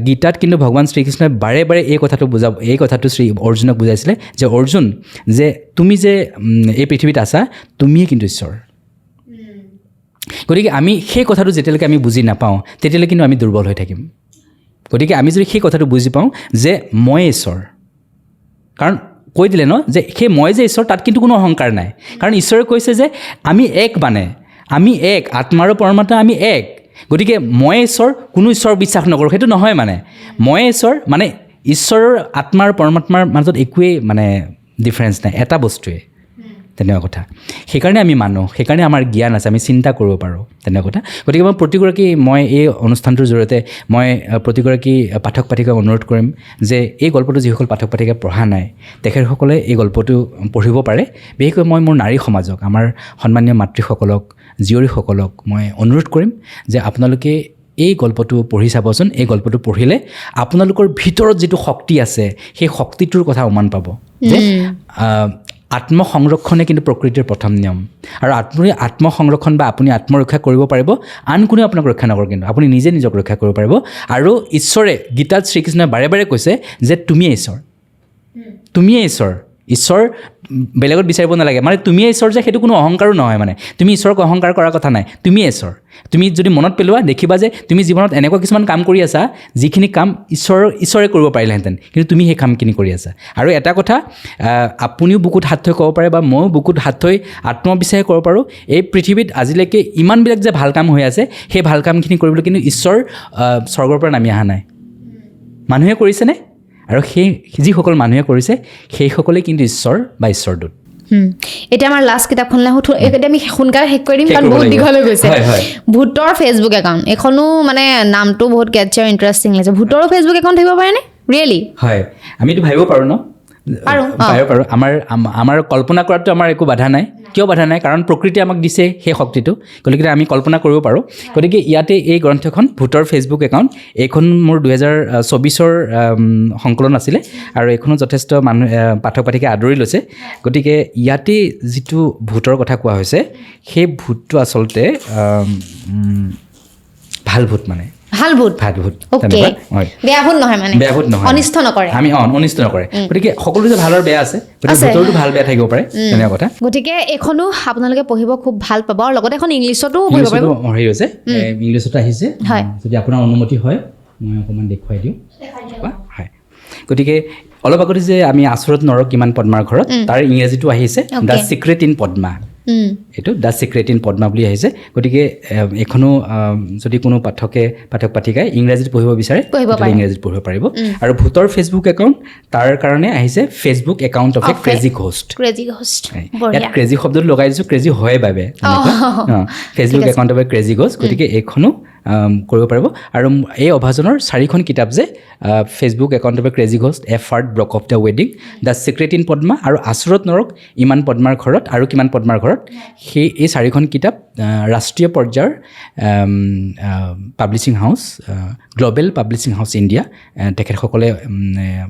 গীতাত কিন্তু ভগৱান শ্ৰীকৃষ্ণই বাৰে বাৰে এই কথাটো শ্ৰী অৰ্জুনক বুজাইছিলে যে অৰ্জুন, যে তুমি যে এই পৃথিৱীত আছা, তুমিয়ে কিন্তু ঈশ্বৰ। গতিকে আমি সেই কথাটো যেতিয়ালৈকে আমি বুজি নাপাওঁ, তেতিয়ালৈকে কিন্তু আমি দুৰ্বল হৈ থাকিম। গতিকে আমি যদি সেই কথাটো বুজি পাওঁ যে মই ঈশ্বৰ, কাৰণ কৈ দিলে ন যে সেই মই যে ঈশ্বৰ, তাত কিন্তু কোনো অহংকাৰ নাই। কাৰণ ঈশ্বৰে কৈছে যে আমি এক, মানে আমি এক, আত্মা আৰু পৰমাত্মা আমি এক। গতিকে মই ঈশ্বৰ, কোনো ঈশ্বৰ বিশ্বাস নকৰোঁ সেইটো নহয়। মানে মই ঈশ্বৰ, মানে ঈশ্বৰৰ আত্মা আৰু পৰমাত্মাৰ মাজত একোৱেই মানে ডিফাৰেঞ্চ নাই, এটা বস্তুৱে, তেনেকুৱা কথা। সেইকাৰণে আমি মানুহ, সেইকাৰণে আমাৰ জ্ঞান আছে, আমি চিন্তা কৰিব পাৰোঁ, তেনেকুৱা কথা। গতিকে মই এই অনুষ্ঠানটোৰ জৰিয়তে মই প্ৰতিগৰাকী পাঠক পাঠিকাক অনুৰোধ কৰিম যে এই গল্পটো যিসকল পাঠক পাঠিকাই পঢ়া নাই, তেখেতসকলে এই গল্পটো পঢ়িব পাৰে। বিশেষকৈ মই মোৰ নাৰী সমাজক, আমাৰ সন্মানীয় মাতৃসকলক, জীয়ৰীসকলক মই অনুৰোধ কৰিম যে আপোনালোকে এই গল্পটো পঢ়ি চাবচোন। এই গল্পটো পঢ়িলে আপোনালোকৰ ভিতৰত যিটো শক্তি আছে, সেই শক্তিটোৰ কথা উমান পাব যে আত্মসংৰক্ষণে কিন্তু প্ৰকৃতিৰ প্ৰথম নিয়ম। আৰু আপুনি আত্মসংৰক্ষণ বা আপুনি আত্মৰক্ষা কৰিব পাৰিব, আন কোনেও আপোনাক ৰক্ষা নকৰে, কিন্তু আপুনি নিজে নিজক ৰক্ষা কৰিব পাৰিব। আৰু ঈশ্বৰে, গীতাত শ্ৰীকৃষ্ণই বাৰে বাৰে কৈছে যে তুমিয়ে ঈশ্বৰ। ঈশ্বৰ বেলেগত বিচাৰিব নালাগে, মানে তুমিয়ে ঈশ্বৰ যে সেইটো কোনো অহংকাৰো নহয়। মানে তুমি ঈশ্বৰক অহংকাৰ কৰাৰ কথা নাই, তুমিয়ে ঈশ্বৰ। তুমি যদি মনত পেলোৱা, দেখিবা যে তুমি জীৱনত এনেকুৱা কিছুমান কাম কৰি আছা, যিখিনি কাম ঈশ্বৰে কৰিব পাৰিলেহেঁতেন, কিন্তু তুমি সেই কামখিনি কৰি আছা। আৰু এটা কথা, আপুনিও বুকুত হাত থৈ ক'ব পাৰে বা ময়ো বুকুত হাত থৈ আত্মবিশ্বাসে ক'ব পাৰোঁ, এই পৃথিৱীত আজিলৈকে ইমানবিলাক যে ভাল কাম হৈ আছে, সেই ভাল কামখিনি কৰিবলৈ কিন্তু ঈশ্বৰ স্বৰ্গৰ পৰা নামি অহা নাই, মানুহে কৰিছেনে? আৰু সেই যিসকল মানুহে কৰিছে, সেইসকলেই কিন্তু ঈশ্বৰ বা ঈশ্বৰদূত। এতিয়া আমাৰ লাষ্ট কিতাপখনলৈ এতিয়া আমি সোনকালে শেষ কৰি দিম, কাৰণ বহুত দীঘল হৈ গৈছে। ভূতৰ ফেচবুক একাউণ্ট, এইখনো মানে নামটো বহুত কেটচি আৰু ইণ্টাৰেষ্টিং লাগিছে। ভূতৰো ফেচবুক একাউণ্ট থাকিব পাৰেনে? ৰিয়েলি? হয়, আমিতো ভাবিব পাৰোঁ ন? পাৰোঁ। আমাৰ কল্পনা কৰাটো আমাৰ একো বাধা নাই। কিয় বাধা নাই? কাৰণ প্ৰকৃতিয়ে আমাক দিছে সেই শক্তিটো, গতিকে আমি কল্পনা কৰিব পাৰোঁ। গতিকে ইয়াতে এই গ্ৰন্থখন ভূতৰ ফেচবুক একাউণ্ট, এইখন মোৰ 2024 সংকলন আছিলে, আৰু এইখনো যথেষ্ট পাঠক পাঠিকাই আদৰি লৈছে। গতিকে ইয়াতে যিটো ভূতৰ কথা কোৱা হৈছে, সেই ভূতটো আচলতে ভাল ভূত, মানে ভাল ভূত। বেয়া ভূত নহয়, মানে বেয়া ভূত নহয়, অনিষ্ট নকৰে, অনিষ্ট নকৰে। গতিকে সকলো যে ভালৰ বেয়া আছে, গতিকে ভূতৰটো ভাল বেয়া থাকিব পাৰে, তেনেকুৱা কথা। গতিকে এইখনো আপোনালোকে পঢ়িব খুব ভাল পাব, আৰু লগতে এখন ইংলিছতো পঢ়িব পাৰিব। হেৰি হৈছে, ইংলিছতো আহিছে, যদি আপোনাৰ অনুমতি হয় মই অকণমান দেখুৱাই দিওঁ। হয়, গতিকে অলপ আগতে যে আমি আচৰত নৰক কিমান পদ্মাৰ ঘৰত, তাৰ ইংৰাজীটো আহিছে দ্য ছিক্ৰেট ইন পদ্মা। এইটো দ্য ছিক্ৰেট ইন পদ্মা বুলি আহিছে। গতিকে এইখনো যদি কোনো পাঠক পাঠিকাই ইংৰাজীত পঢ়িব বিচাৰে, ইংৰাজীত পঢ়িব পাৰিব। আৰু ভূতৰ ফেচবুক একাউণ্ট, তাৰ কাৰণে আহিছে Facebook account of A crazy ghost. ইয়াত ক্ৰেজি শব্দটো লগাই দিছোঁ, ক্ৰেজি হয় বাবে Facebook account of A crazy ghost. গতিকে এইখনো কৰিব পাৰিব আৰু এই অভাজনৰ 4খন কিতাপ যে ফেচবুক একাউণ্টৰ পৰা crazy ghost A first block of the ৱেডিং দ্য ছিক্ৰেট ইন পদ্মা আৰু আচুৰত নৰক ইমান পদ্মাৰ ঘৰত আৰু কিমান পদ্মাৰ ঘৰত এই 4খন কিতাপ ৰাষ্ট্ৰীয় পৰ্যায়ৰ publishing house global publishing house India তেখেতসকলে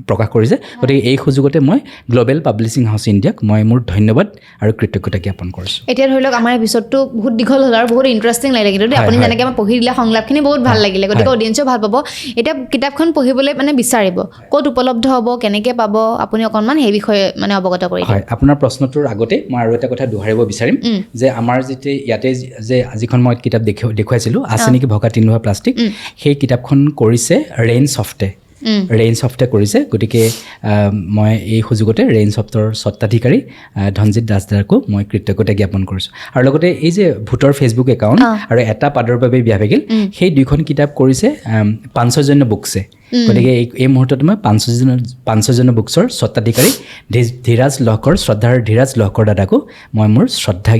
প্ৰকাশ কৰিছে গতিকে এই সুযোগতে মই গ্ল'বেল পাব্লিছিং হাউচ ইণ্ডিয়াক মই মোৰ ধন্যবাদ আৰু কৃতজ্ঞতা জ্ঞাপন কৰিছোঁ এতিয়া ধৰি লওক আমাৰ এপিছডটো বহুত দীঘল হ'ল আৰু বহুত ইণ্টাৰেষ্টিং লাগিলে কিন্তু আপুনি যেনেকৈ আমাৰ পঢ়ি দিলে সংলাপখিনি বহুত ভাল লাগিলে গতিকে অডিয়েঞ্চেও ভাল পাব এতিয়া কিতাপখন পঢ়িবলৈ মানে বিচাৰিব ক'ত উপলব্ধ হ'ব কেনেকৈ পাব আপুনি অকণমান সেই বিষয়ে মানে অৱগত কৰি হয় আপোনাৰ প্ৰশ্নটোৰ আগতে মই আৰু এটা কথা দোহাৰিব বিচাৰিম যে আমাৰ যেতিয়া ইয়াতে যে যিখন মই কিতাপ দেখুৱাইছিলোঁ আছে নেকি ভকা তিনিলোহা প্লাষ্টিক সেই কিতাপখন কৰিছে ৰেইন ছফ্টে কৰিছে গতিকে মই এই সুযোগতে ৰেইন ছফ্টৰ স্বত্বাধিকাৰী ধনজিৎ দাসদাৰকো মই কৃতজ্ঞতা জ্ঞাপন কৰিছোঁ আৰু লগতে এই যে ভূতৰ ফেচবুক একাউণ্ট আৰু এটা পাদৰ বাবে বিয়া ভাগিল সেই 2খন কিতাপ কৰিছে পাঞ্চজন্য বুকছে গতিকে এই মুহূৰ্তত মই পাঞ্চজন্য বুকছৰ স্বত্বাধিকাৰী ধীৰাজ লহকৰ শ্ৰদ্ধাৰ ধীৰাজ লহকৰ দাদাকো মই মোৰ শ্ৰদ্ধা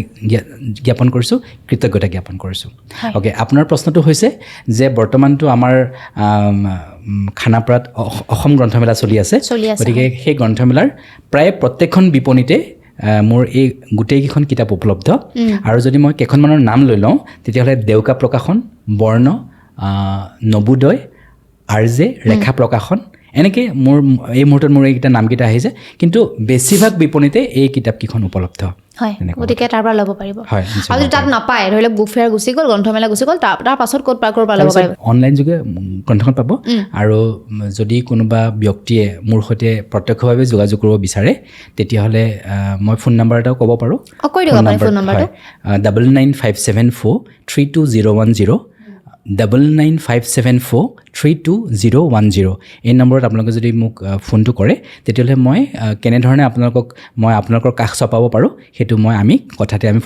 জ্ঞাপন কৰিছোঁ কৃতজ্ঞতা জ্ঞাপন কৰিছোঁ অ'কে আপোনাৰ প্ৰশ্নটো হৈছে যে বৰ্তমানটো আমাৰ খানাপাৰাত অসম গ্ৰন্থমেলা চলি আছে গতিকে সেই গ্ৰন্থমেলাৰ প্ৰায় প্ৰত্যেকখন বিপণীতে মোৰ এই গোটেইকেইখন কিতাপ উপলব্ধ আৰু যদি মই কেইখনমানৰ নাম লৈ লওঁ তেতিয়াহ'লে দেউকা প্ৰকাশন বৰ্ণ নবোদয় আৰ্জে ৰেখা প্ৰকাশন এনেকৈ মোৰ এই মুহূৰ্তত মোৰ এইকেইটা নামকেইটা আহিছে কিন্তু বেছিভাগ বিপণীতে এই কিতাপকেইখন উপলব্ধ হয় গতিকে তাৰ পৰা ল'ব পাৰিব আৰু যদি তাত নাপায় ধৰি লওক বুক ফেয়াৰ গুচি গ'ল গ্ৰন্থমেলা গুচি গ'ল তাৰ পাছত ক'ৰ পৰা ল'ব পাৰিব অনলাইন যোগে গ্ৰন্থখন পাব আৰু যদি কোনোবা ব্যক্তিয়ে মোৰ সৈতে প্ৰত্যক্ষভাৱে যোগাযোগ কৰিব বিচাৰে তেতিয়াহ'লে মই ফোন নম্বৰ এটাও ক'ব পাৰোঁ কৈ দিয়ক আপুনি ফোন নম্বৰটো 9957432010 9957432010 এই নম্বৰত আপোনালোকে যদি মোক ফোনটো কৰে তেতিয়াহ'লে মই কেনেধৰণে আপোনালোকৰ কাষ চপাব পাৰোঁ সেইটো আমি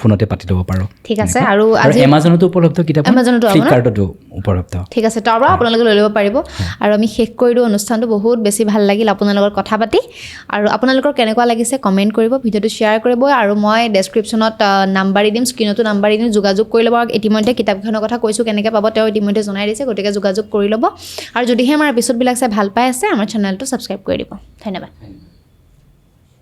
ফোনতে পাতি ল'ব পাৰোঁ ঠিক আছে আৰু এমাজনতো উপলব্ধ কিতাপ ফ্লিপকাৰ্টতো উপলব্ধ ঠিক আছে তাৰ পৰা আপোনালোকে লৈ ল'ব পাৰিব আৰু আমি শেষ কৰি দিওঁ অনুষ্ঠানটো বহুত বেছি ভাল লাগিল আপোনালোকৰ কথা পাতি আৰু আপোনালোকৰ কেনেকুৱা লাগিছে কমেণ্ট কৰিব ভিডিঅ'টো শ্বেয়াৰ কৰিব আৰু মই ডেছক্ৰিপশ্যনত নাম্বাৰ দি দিম স্ক্ৰীণতো নাম্বাৰ দি দিম যোগাযোগ কৰি ল'ব আৰু ইতিমধ্যে কিতাপখনৰ কথা কৈছোঁ কেনেকৈ পাব তেওঁ ইতিমধ্যে জনাই দিছে গতিকে যোগাযোগ কৰি ল'ব আৰু যদিহে আমাৰ এপিছডবিলাক চাই ভাল পাই আছে আমাৰ চেনেলটো ছাবস্ক্ৰাইব কৰি দিব ধন্যবাদ